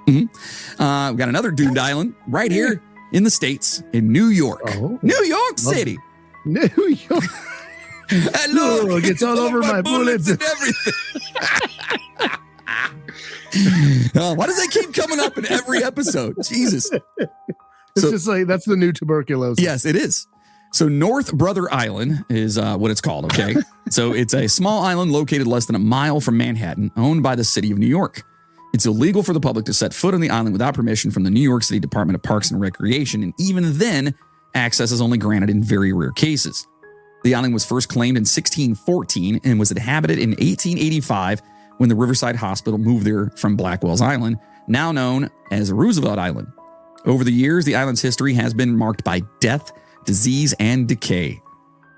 We've got another doomed island right here in the States, in New York. New York City. New York. Look, it's all over my bullets and everything. Why does that keep coming up in every episode? Jesus. It's just like, that's the new tuberculosis. Yes, it is. So North Brother Island is what it's called, okay? So it's a small island located less than a mile from Manhattan, owned by the city of New York. It's illegal for the public to set foot on the island without permission from the New York City Department of Parks and Recreation, and even then, access is only granted in very rare cases. The island was first claimed in 1614 and was inhabited in 1885 when the Riverside Hospital moved there from Blackwell's Island, now known as Roosevelt Island. Over the years, the island's history has been marked by death, disease, and decay.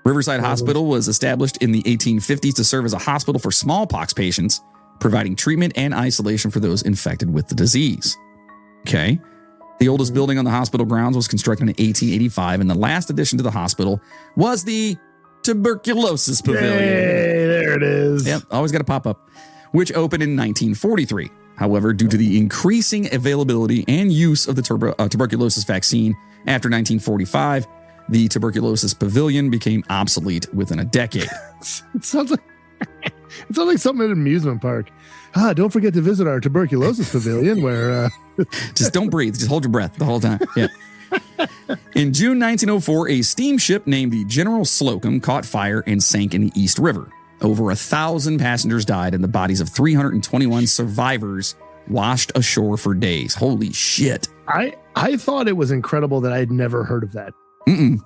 Riverside Hospital was established in the 1850s to serve as a hospital for smallpox patients, providing treatment and isolation for those infected with the disease. Okay. The oldest building on the hospital grounds was constructed in 1885, and the last addition to the hospital was the Tuberculosis Pavilion. Hey, there it is. Yep, always got to pop up. Which opened in 1943. However, due to the increasing availability and use of the tuberculosis vaccine after 1945, the Tuberculosis Pavilion became obsolete within a decade. It sounds like something at an amusement park. Don't forget to visit our Tuberculosis Pavilion where... Just don't breathe. Just hold your breath the whole time. Yeah. In June 1904, a steamship named the General Slocum caught fire and sank in the East River. Over 1,000 passengers died, and the bodies of 321 survivors washed ashore for days. Holy shit. I I thought it was incredible that I had never heard of that. Mm-mm.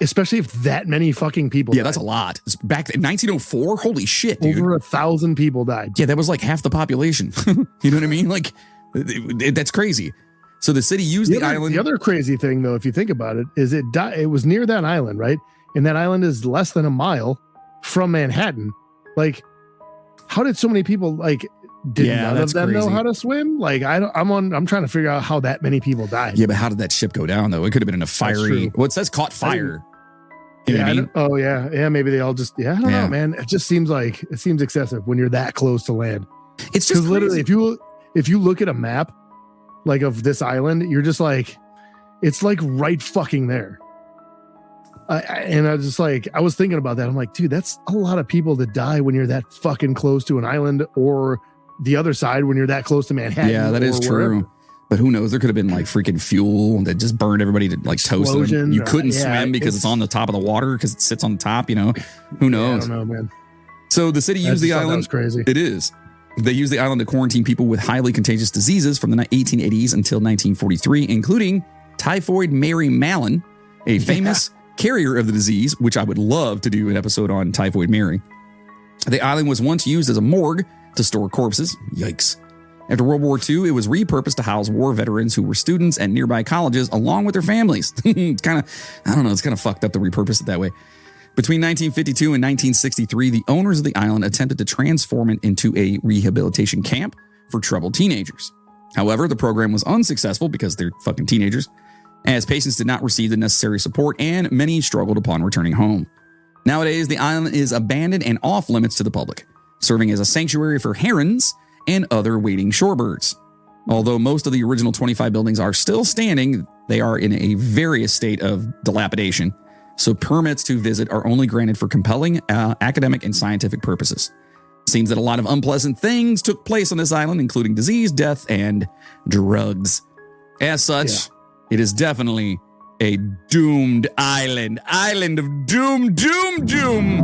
Especially if that many fucking people died. That's a lot. It's back in 1904. Holy shit, dude. Over 1,000 people died. Yeah, that was like half the population. You know what I mean? Like, that's crazy. So the city used the island. The other crazy thing, though, if you think about it, is it was near that island, right? And that island is less than a mile from Manhattan. Like, how did so many people, like, did none of them know how to swim? Like, I'm trying to figure out how that many people died. Yeah, but how did that ship go down, though? It could have been in a fiery, well, it says caught fire. You know what I mean? Oh, yeah. Yeah, maybe they all just, I don't know, man. It just seems excessive when you're that close to land. It's just literally, if you look at a map, like, of this island, you're just like, it's like right fucking there. And I was just like, I was thinking about that. I'm like, dude, that's a lot of people that die when you're that fucking close to an island, or the other side when you're that close to Manhattan. Yeah, that is true. Wherever. But who knows? There could have been like freaking fuel that just burned everybody to like toast them. You couldn't swim because it's on the top of the water because it sits on the top, you know? Who knows? I don't know, man. So the city used the island. That was crazy. It is. They used the island to quarantine people with highly contagious diseases from the 1880s until 1943, including Typhoid Mary Mallon, a famous carrier of the disease, which I would love to do an episode on Typhoid Mary. The island was once used as a morgue to store corpses. Yikes. After World War II, it was repurposed to house war veterans who were students at nearby colleges along with their families. It's kind of fucked up to repurpose it that way. Between 1952 and 1963, the owners of the island attempted to transform it into a rehabilitation camp for troubled teenagers. However, the program was unsuccessful because they're fucking teenagers, as patients did not receive the necessary support and many struggled upon returning home. Nowadays, the island is abandoned and off limits to the public, serving as a sanctuary for herons and other wading shorebirds. Although most of the original 25 buildings are still standing, they are in a various state of dilapidation, so permits to visit are only granted for compelling academic and scientific purposes. Seems that a lot of unpleasant things took place on this island, including disease, death, and drugs. As such, it is definitely a doomed island. Island of doom, doom, doom.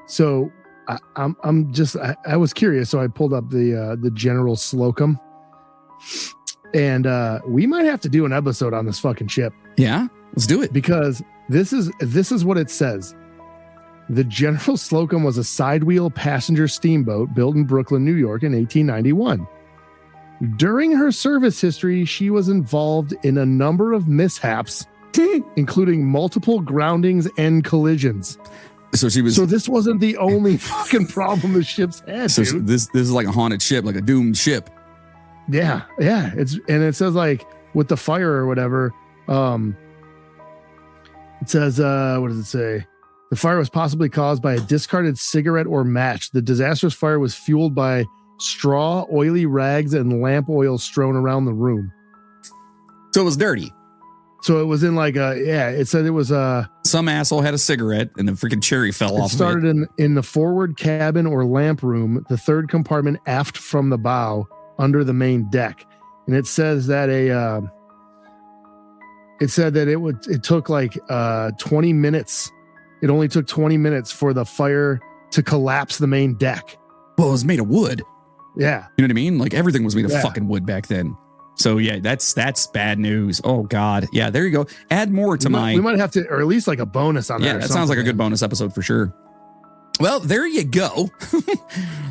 So I was curious, so I pulled up the General Slocum, and we might have to do an episode on this fucking ship. Yeah, let's do it, because this is what it says. The General Slocum was a sidewheel passenger steamboat built in Brooklyn, New York in 1891. During her service history, she was involved in a number of mishaps, including multiple groundings and collisions. So this wasn't the only fucking problem the ship's had. So dude. This is like a haunted ship, like a doomed ship. Yeah. It says, like, with the fire or whatever. It says, what does it say? The fire was possibly caused by a discarded cigarette or match. The disastrous fire was fueled by straw, oily rags, and lamp oil strewn around the room. So it was dirty. So it was in like it said it was some asshole had a cigarette and the freaking cherry fell off. It started in the forward cabin or lamp room, the third compartment aft from the bow under the main deck. And it says that it took like 20 minutes. It only took 20 minutes for the fire to collapse the main deck. Well, it was made of wood. Yeah. You know what I mean? Like everything was made of fucking wood back then. So yeah, that's bad news. Oh God. Yeah, there you go. Add more to we might have to, or at least like a bonus on that. Yeah, that sounds like a good bonus episode for sure. Well, there you go.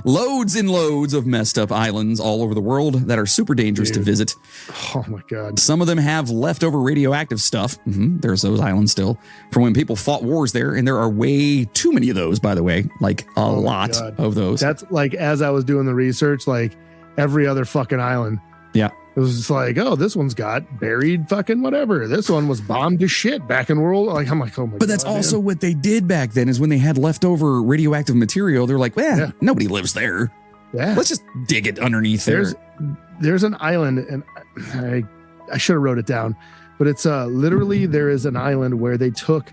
Loads and loads of messed up islands all over the world that are super dangerous to visit. Oh my God. Some of them have leftover radioactive stuff. There's those islands still from when people fought wars there. And there are way too many of those, by the way, like a lot of those. That's like, as I was doing the research, like every other fucking island. Yeah. It was just like, oh, this one's got buried fucking whatever. This one was bombed to shit back in world. Like, I'm like, oh my God. But that's also what they did back then is when they had leftover radioactive material. They're like, nobody lives there. Yeah. Let's just dig it underneath there. There's an island, and I should have wrote it down, but it's literally there is an island where they took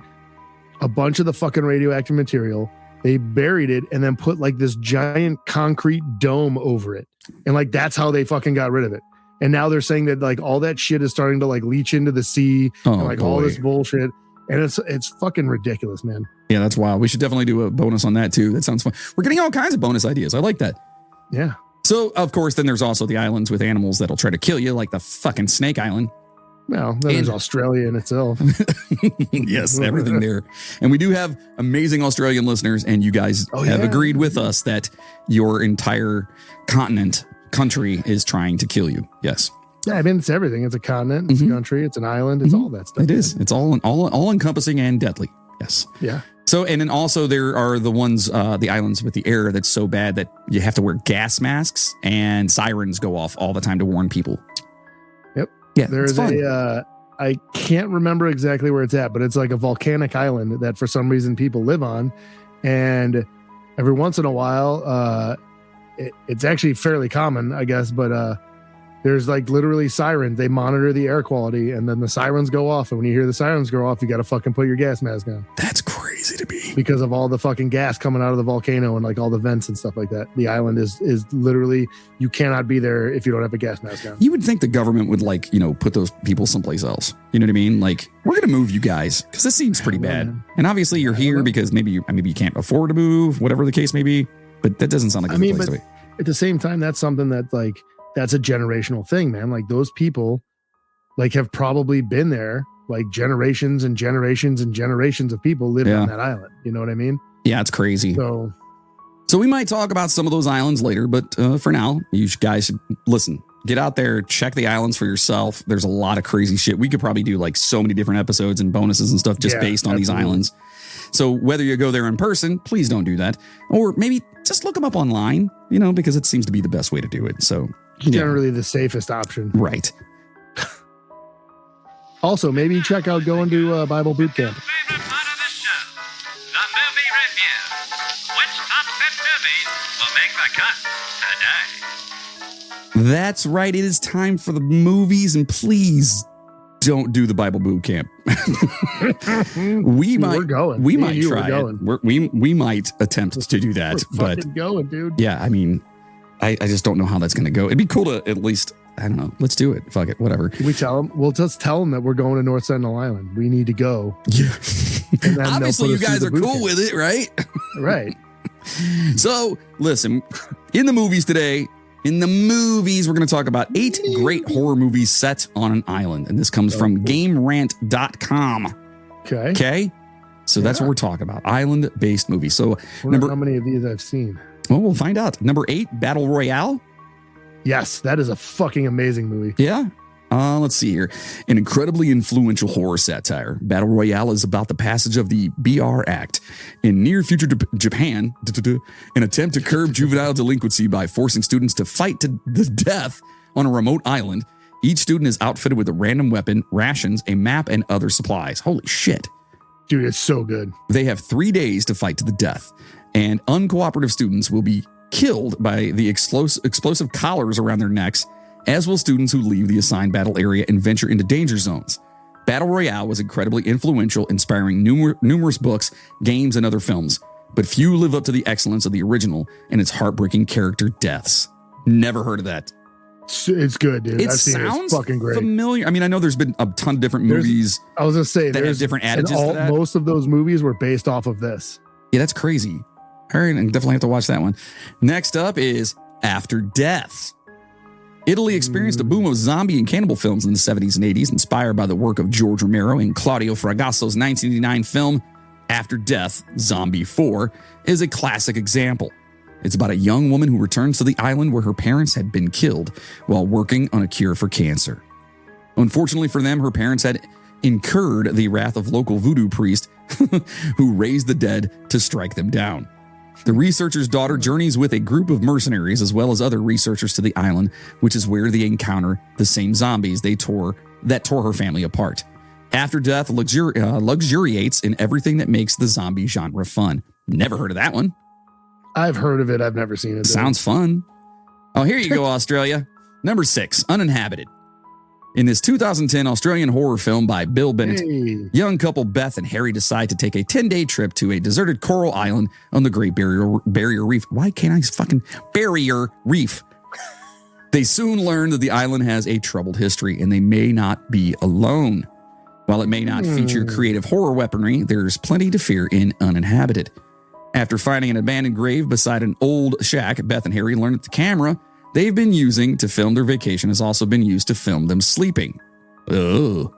a bunch of the fucking radioactive material, they buried it, and then put like this giant concrete dome over it. And like, that's how they fucking got rid of it. And now they're saying that like all that shit is starting to like leach into the sea and like all this bullshit. And it's fucking ridiculous, man. Yeah, that's wild. We should definitely do a bonus on that too. That sounds fun. We're getting all kinds of bonus ideas. I like that. Yeah. So, of course, then there's also the islands with animals that'll try to kill you, like the fucking Snake Island. Well, then there's Australia in itself. Yes, everything there. And we do have amazing Australian listeners, and you guys have agreed with us that your entire country is trying to kill you. Yes. Yeah, I mean, it's everything. It's a continent, it's a country, it's an island, it's all that stuff. It is. It's all encompassing and deadly. Yes. Yeah. So, and then also there are the ones, the islands with the air that's so bad that you have to wear gas masks and sirens go off all the time to warn people. Yep. Yeah. There's I can't remember exactly where it's at, but it's like a volcanic island that for some reason people live on. And every once in a while, it's actually fairly common, I guess, but there's like literally sirens. They monitor the air quality and then the sirens go off. And when you hear the sirens go off, you got to fucking put your gas mask on. That's crazy to be. Because of all the fucking gas coming out of the volcano and like all the vents and stuff like that. The island is literally, you cannot be there if you don't have a gas mask on. You would think the government would like, put those people someplace else. You know what I mean? Like, we're going to move you guys because this seems pretty bad. And obviously you're here because maybe you can't afford to move, whatever the case may be. But that doesn't sound like a good place to be. At the same time, that's something that like, that's a generational thing, man. Like those people like have probably been there, like generations and generations and generations of people lived on that island. You know what I mean? Yeah, it's crazy. So we might talk about some of those islands later, but for now, you guys should listen, get out there, check the islands for yourself. There's a lot of crazy shit. We could probably do like so many different episodes and bonuses and stuff just based on these islands. So whether you go there in person, please don't do that. Or maybe just look them up online, because it seems to be the best way to do it. So generally the safest option. Right. Also, maybe check out going to Bible Boot Camp. Favorite part of the show, the movie review. Which top 10 movies will make the cut today? That's right. It is time for the movies, and please don't do the Bible Boot Camp. We might try it. We might attempt to do that, but going, dude. Yeah, I mean, I just don't know how that's going to go. It'd be cool to at least, I don't know. Let's do it. Fuck it. Whatever. We tell them. We'll just tell them that we're going to North Sentinel Island. We need to go. Yeah. Obviously, you guys are cool with it, right? Right. So, listen. In the movies today, we're going to talk about 8 great horror movies set on an island, and this comes from GameRant.com. Okay. So that's what we're talking about. Island-based movies. So, how many of these I've seen? Well, we'll find out. Number 8, Battle Royale. Yes, that is a fucking amazing movie. Yeah. Let's see here. An incredibly influential horror satire. Battle Royale is about the passage of the BR Act in near future Japan, an attempt to curb juvenile delinquency by forcing students to fight to the death on a remote island. Each student is outfitted with a random weapon, rations, a map, and other supplies. Holy shit. Dude, it's so good. They have 3 days to fight to the death, and uncooperative students will be killed by the explosive collars around their necks, as will students who leave the assigned battle area and venture into danger zones. Battle Royale was incredibly influential, inspiring numerous books, games, and other films, but few live up to the excellence of the original and its heartbreaking character deaths. Never heard of that. It's good, dude. It sounds fucking great. Familiar. I mean, I know there's been a ton of different movies. I was going to say, that have different adages to that. Most of those movies were based off of this. Yeah, that's crazy. All right, I definitely have to watch that one. Next up is After Death. Italy experienced a boom of zombie and cannibal films in the 70s and 80s, inspired by the work of George Romero and Claudio Fragasso's 1989 film After Death, Zombie 4, is a classic example. It's about a young woman who returns to the island where her parents had been killed while working on a cure for cancer. Unfortunately for them, her parents had incurred the wrath of local voodoo priest who raised the dead to strike them down. The researcher's daughter journeys with a group of mercenaries as well as other researchers to the island, which is where they encounter the same zombies that tore her family apart. After Death luxuriates in everything that makes the zombie genre fun. Never heard of that one. I've heard of it. I've never seen it. Sounds fun. Oh, here you go, Australia. Number 6, Uninhabited. In this 2010 Australian horror film by Bill Bennett, young couple Beth and Harry decide to take a 10-day trip to a deserted coral island on the Great Barrier Reef. Why can't I fucking Barrier Reef? They soon learn that the island has a troubled history and they may not be alone. While it may not feature creative horror weaponry, there's plenty to fear in Uninhabited. After finding an abandoned grave beside an old shack, Beth and Harry learn that the camera they've been using to film their vacation has also been used to film them sleeping. Ugh.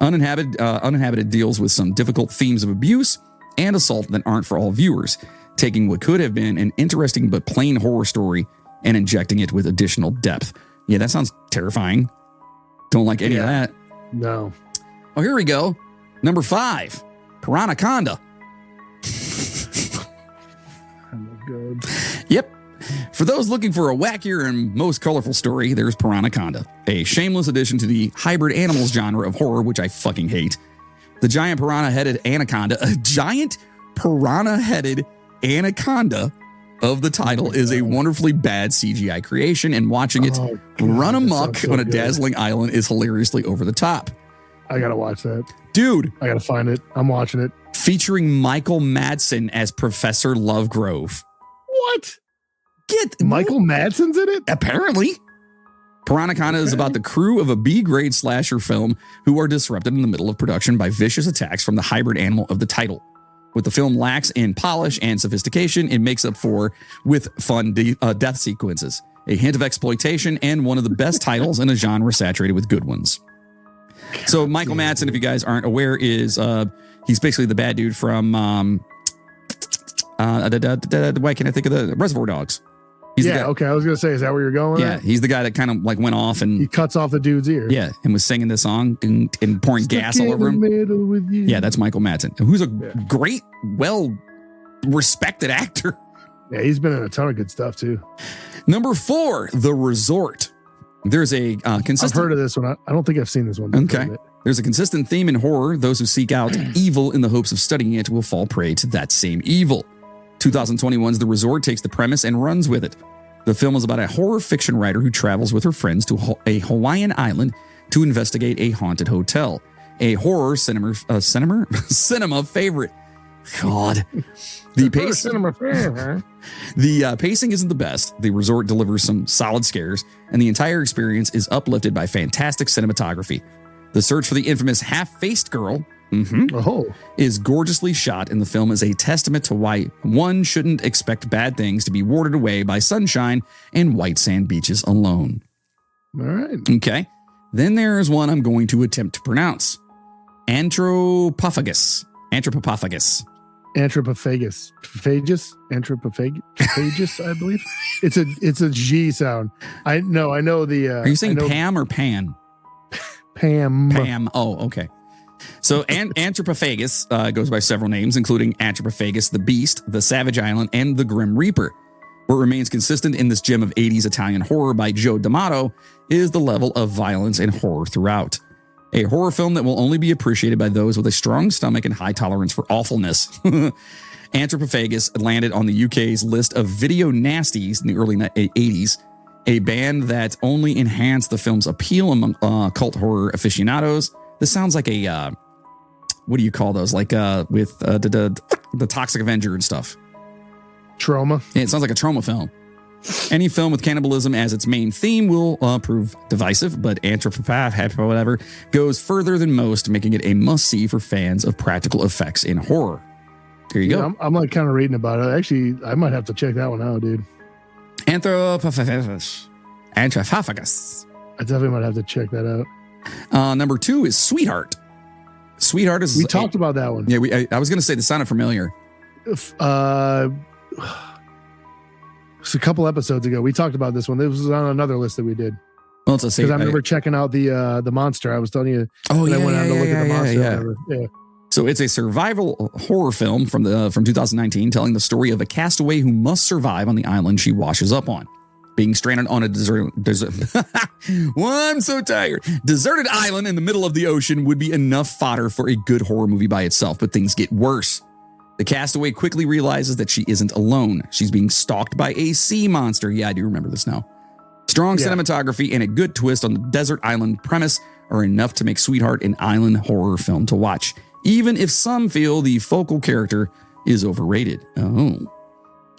Uninhabited deals with some difficult themes of abuse and assault that aren't for all viewers, taking what could have been an interesting but plain horror story and injecting it with additional depth. Yeah, that sounds terrifying. Don't like any of that. No. Oh, here we go. Number 5, Piranaconda. Oh my God. Yep. For those looking for a wackier and most colorful story, there's Piranaconda, a shameless addition to the hybrid animals genre of horror, which I fucking hate. The giant piranha-headed anaconda, a giant piranha-headed anaconda of the title is a wonderfully bad CGI creation, and watching it run amok on a dazzling island is hilariously over the top. I gotta watch that. Dude. I gotta find it. I'm watching it. Featuring Michael Madsen as Professor Lovegrove. What? Get Michael Madsen's in it? Apparently. Piranaconda is about the crew of a B-grade slasher film who are disrupted in the middle of production by vicious attacks from the hybrid animal of the title. What the film lacks in polish and sophistication, it makes up for with fun death sequences, a hint of exploitation, and one of the best titles in a genre saturated with good ones. So Michael Madsen, if you guys aren't aware, is he's basically the bad dude from why can't I think of the Reservoir Dogs? He's okay. I was gonna say, is that where you're going? Yeah, he's the guy that kind of like went off and he cuts off the dude's ear. Yeah, and was singing this song and pouring gas all over him. With you. Yeah, that's Michael Madsen, who's a great, well-respected actor. Yeah, he's been in a ton of good stuff too. Number 4, The Resort. There's a consistent. I've heard of this one. I don't think I've seen this one. Okay. There's a consistent theme in horror. Those who seek out evil in the hopes of studying it will fall prey to that same evil. 2021's The Resort takes the premise and runs with it. The film is about a horror fiction writer who travels with her friends to a Hawaiian island to investigate a haunted hotel. A horror cinema favorite. God. The pacing isn't the best. The Resort delivers some solid scares, and the entire experience is uplifted by fantastic cinematography. The search for the infamous half-faced girl is gorgeously shot, and the film is a testament to why one shouldn't expect bad things to be warded away by sunshine and white sand beaches alone. All right. Okay. Then there is one I'm going to attempt to pronounce. Anthropophagus. Anthropophagus, I believe. It's a G sound. I know the. Are you saying Pam or Pan? Pam. Oh, okay. So Anthropophagus goes by several names, including Anthropophagus the Beast, the Savage Island, and the Grim Reaper. What remains consistent in this gem of 80s Italian horror by Joe D'Amato is the level of violence and horror throughout. A horror film that will only be appreciated by those with a strong stomach and high tolerance for awfulness. Anthropophagus landed on the UK's list of video nasties in the early 80s, a band that only enhanced the film's appeal among cult horror aficionados. This sounds like a, what do you call those? Like with the Toxic Avenger and stuff. Trauma. Yeah, it sounds like a trauma film. Any film with cannibalism as its main theme will prove divisive, but Anthropopath, goes further than most, making it a must-see for fans of practical effects in horror. Here you go. I'm like kind of reading about it. Actually, I might have to check that one out, dude. Anthropophagus. I definitely might have to check that out. Number 2 is Sweetheart. Sweetheart is... We talked about that one. Yeah, I was going to say this sounded familiar. It's a couple episodes ago. We talked about this one. This was on another list that we did. Well, it's a because I remember checking out the monster. I was telling you. Oh, yeah. I went on to look at the monster. Yeah. So it's a survival horror film from 2019, telling the story of a castaway who must survive on the island she washes up on. Being stranded on a I'm so tired. Deserted island in the middle of the ocean would be enough fodder for a good horror movie by itself, but things get worse. The castaway quickly realizes that she isn't alone. She's being stalked by a sea monster. Yeah, I do remember this now. Strong cinematography and a good twist on the desert island premise are enough to make Sweetheart an island horror film to watch, even if some feel the focal character is overrated. Oh.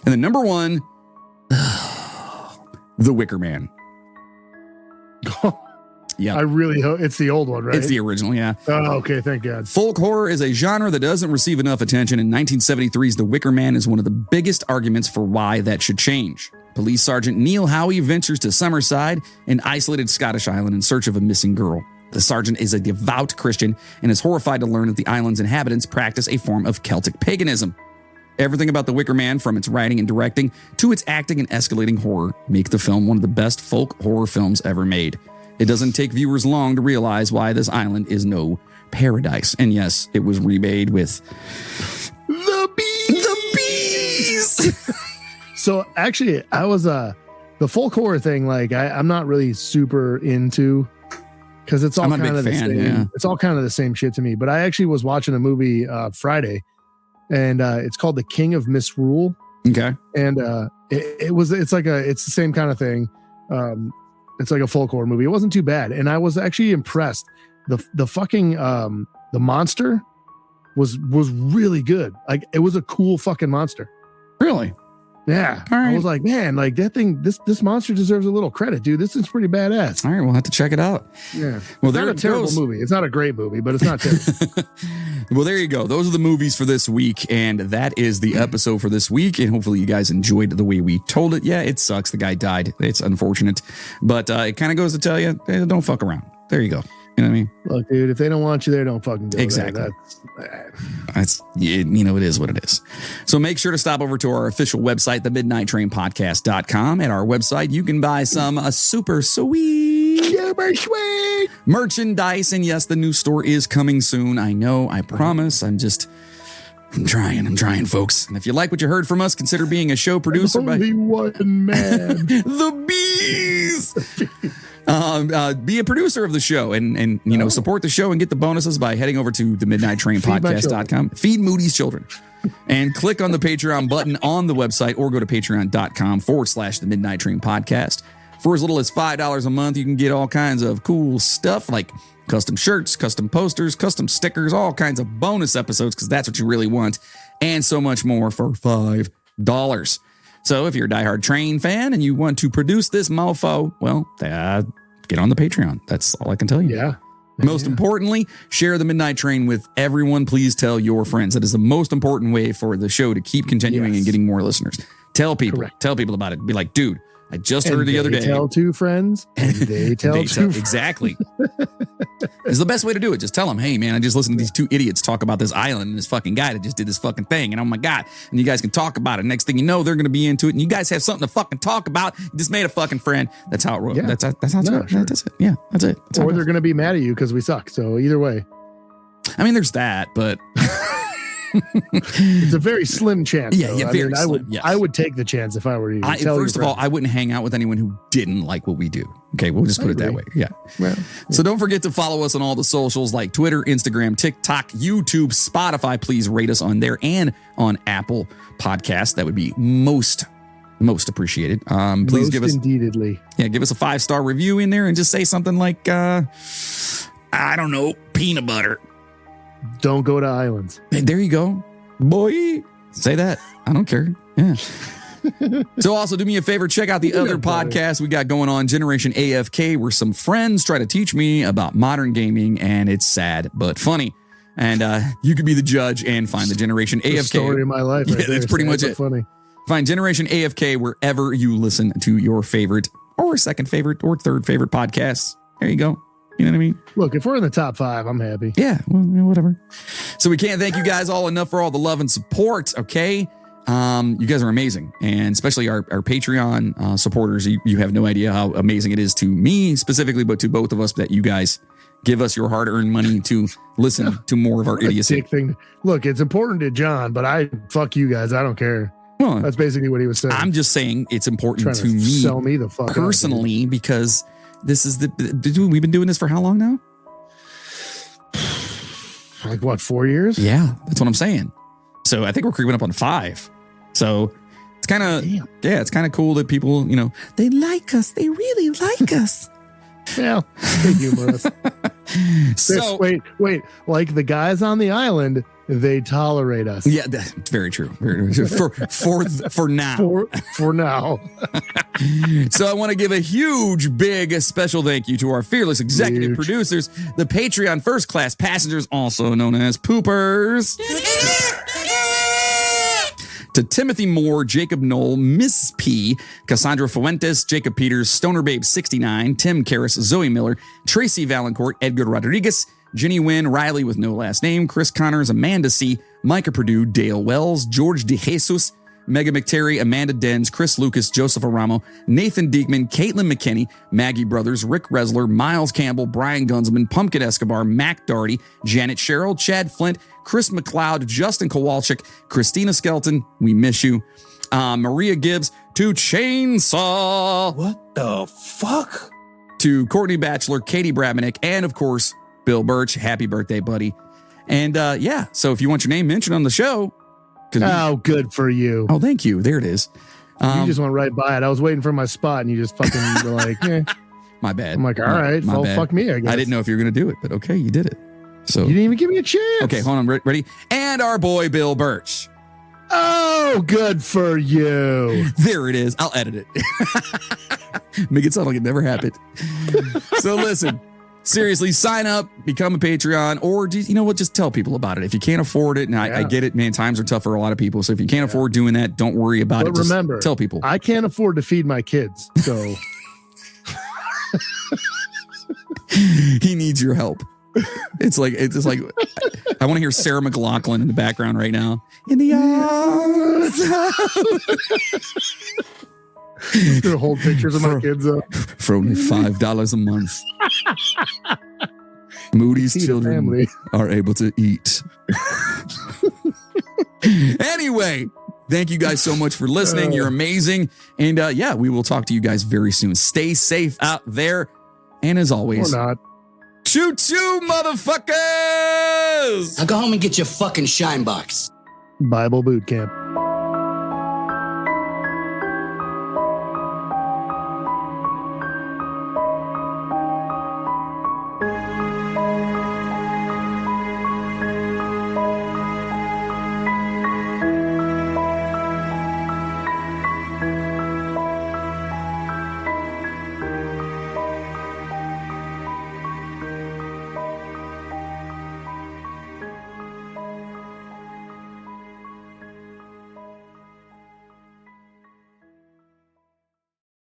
And then number 1, The Wicker Man. Yeah, I really hope it's the old one, right? It's the original, yeah. Oh, okay, thank God. Folk horror is a genre that doesn't receive enough attention. In 1973's The Wicker Man is one of the biggest arguments for why that should change. Police Sergeant Neil Howie ventures to Summerside, an isolated Scottish island, in search of a missing girl. The sergeant is a devout Christian and is horrified to learn that the island's inhabitants practice a form of Celtic paganism. Everything about The Wicker Man, from its writing and directing to its acting and escalating horror, make the film one of the best folk horror films ever made. It doesn't take viewers long to realize why this island is no paradise. And yes, it was remade with the bees. So actually, I was the folk horror thing. Like I'm not really super into, because it's all kind of the same. Yeah. It's all kind of the same shit to me. But I actually was watching a movie Friday, and it's called The King of Misrule. Okay, and it's the same kind of thing. It's like a folk horror movie. It wasn't too bad, and I was actually impressed. The fucking the monster was really good. Like it was a cool fucking monster. Really? Yeah. All right. I was like, man, like that thing, this monster deserves a little credit, dude. This is pretty badass. All right, we'll have to check it out. Yeah. Well, it's not a terrible movie. It's not a great movie, but it's not terrible. Well, there you go. Those are the movies for this week, and that is the episode for this week. And hopefully you guys enjoyed the way we told it. Yeah, it sucks. The guy died. It's unfortunate, but it kind of goes to tell you, don't fuck around. There you go. You know what I mean? Look, dude, if they don't want you there, don't fucking go exactly. there. That's it is what it is. So make sure to stop over to our official website, themidnighttrainpodcast.com. At our website, you can buy some super sweet merchandise. And yes, the new store is coming soon. I know, I promise. I'm trying, folks. And if you like what you heard from us, consider being a show producer. Only one man. The bees. Be a producer of the show and support the show and get the bonuses by heading over to themidnighttrainpodcast.com. Feed Moody's children. And click on the Patreon button on the website, or go to patreon.com/the Midnight Train Podcast. For as little as $5 a month, you can get all kinds of cool stuff like custom shirts, custom posters, custom stickers, all kinds of bonus episodes, because that's what you really want, and so much more for $5. So if you're a diehard Train fan and you want to produce this mofo, well, get on the Patreon. That's all I can tell you. Yeah. Most importantly, share the Midnight Train with everyone. Please tell your friends. That is the most important way for the show to keep continuing and getting more listeners. Tell people. Correct. Tell people about it. Be like, dude, I just heard the other day. Tell two friends, and they tell two friends. Exactly. It's the best way to do it. Just tell them, hey, man, I just listened to these two idiots talk about this island and this fucking guy that just did this fucking thing. And oh my God. And you guys can talk about it. Next thing you know, they're going to be into it. And you guys have something to fucking talk about. You just made a fucking friend. That's how it rolls. Yeah. That's how it's going. Sure. That's it. Yeah, that's it. That's or they're going to be mad at you because we suck. So either way. I mean, there's that, but... It's a very slim chance. Yeah, very slim. I would take the chance if I were you. First of all, I wouldn't hang out with anyone who didn't like what we do. Okay, we'll just put it that way. Yeah. Well, so don't forget to follow us on all the socials like Twitter, Instagram, TikTok, YouTube, Spotify. Please rate us on there and on Apple Podcasts. That would be most appreciated. Please give us a 5-star review in there and just say something like, I don't know, peanut butter. Don't go to islands. Hey, there you go. Boy, say that. I don't care. Yeah. So also do me a favor, check out the other podcasts we got going on, Generation AFK, where some friends try to teach me about modern gaming, and it's sad but funny. And you could be the judge and find the Generation AFK. Story of my life. Right, that's pretty much it. Funny. Find Generation AFK wherever you listen to your favorite or second favorite or third favorite podcasts. There you go. You know what I mean? Look, if we're in the top 5, I'm happy. Yeah, well, whatever. So we can't thank you guys all enough for all the love and support, okay? You guys are amazing, and especially our Patreon supporters. You have no idea how amazing it is to me specifically, but to both of us that you guys give us your hard-earned money to listen to more of our idiocy. Thing. Look, it's important to John, but fuck you guys. I don't care. Well, that's basically what he was saying. I'm just saying it's important to me, sell me the fuck personally, because this is we've been doing this for how long now? Like what, 4 years? Yeah, that's what I'm saying. So I think we're creeping up on 5. So it's kind of, it's kind of cool that people, they like us. They really like us. Yeah, they humor us. So wait, like the guys on the island, they tolerate us. Yeah, that's very true. Very true. For now. For now. So I want to give a huge, big, special thank you to our fearless executive producers, the Patreon first class passengers, also known as poopers. To Timothy Moore, Jacob Knoll, Miss P, Cassandra Fuentes, Jacob Peters, Stoner Babe 69, Tim Karras, Zoe Miller, Tracy Valancourt, Edgar Rodriguez, Jenny Wynn, Riley with no last name, Chris Connors, Amanda C, Micah Purdue, Dale Wells, George DeJesus, Mega McTerry, Amanda Dens, Chris Lucas, Joseph Aramo, Nathan Diekman, Caitlin McKinney, Maggie Brothers, Rick Resler, Miles Campbell, Brian Gunsman, Pumpkin Escobar, Mac Doherty, Janet Sherrill, Chad Flint, Chris McLeod, Justin Kowalczyk, Christina Skelton, we miss you, Maria Gibbs, to Chainsaw. What the fuck? To Courtney Batchelor, Katie Brabenick, and of course, Bill Birch. Happy birthday, buddy. And yeah, so if you want your name mentioned on the show. Oh, good for you. Oh, thank you. There it is. You just went right by it. I was waiting for my spot and you just fucking were like, eh. My bad. I'm like, all right, well, fuck me, I guess. I didn't know if you were going to do it, but okay, you did it. So you didn't even give me a chance. Okay, hold on. Ready? And our boy, Bill Birch. Oh, good for you. There it is. I'll edit it. Make it sound like it never happened. So listen, seriously, sign up, become a Patreon, or you know what? Just tell people about it. If you can't afford it, and I get it, man, times are tough for a lot of people. So if you can't afford doing that, don't worry about it. Just remember, tell people. I can't afford to feed my kids, so he needs your help. It's like I want to hear Sarah McLachlan in the background right now. In the arms. Just gonna hold pictures of my kids up for only $5 a month. Moody's children are able to eat. Anyway, thank you guys so much for listening. You're amazing. And yeah, we will talk to you guys very soon. Stay safe out there. And as always, or not. Choo-choo, motherfuckers! Now go home and get your fucking shine box. Bible boot camp.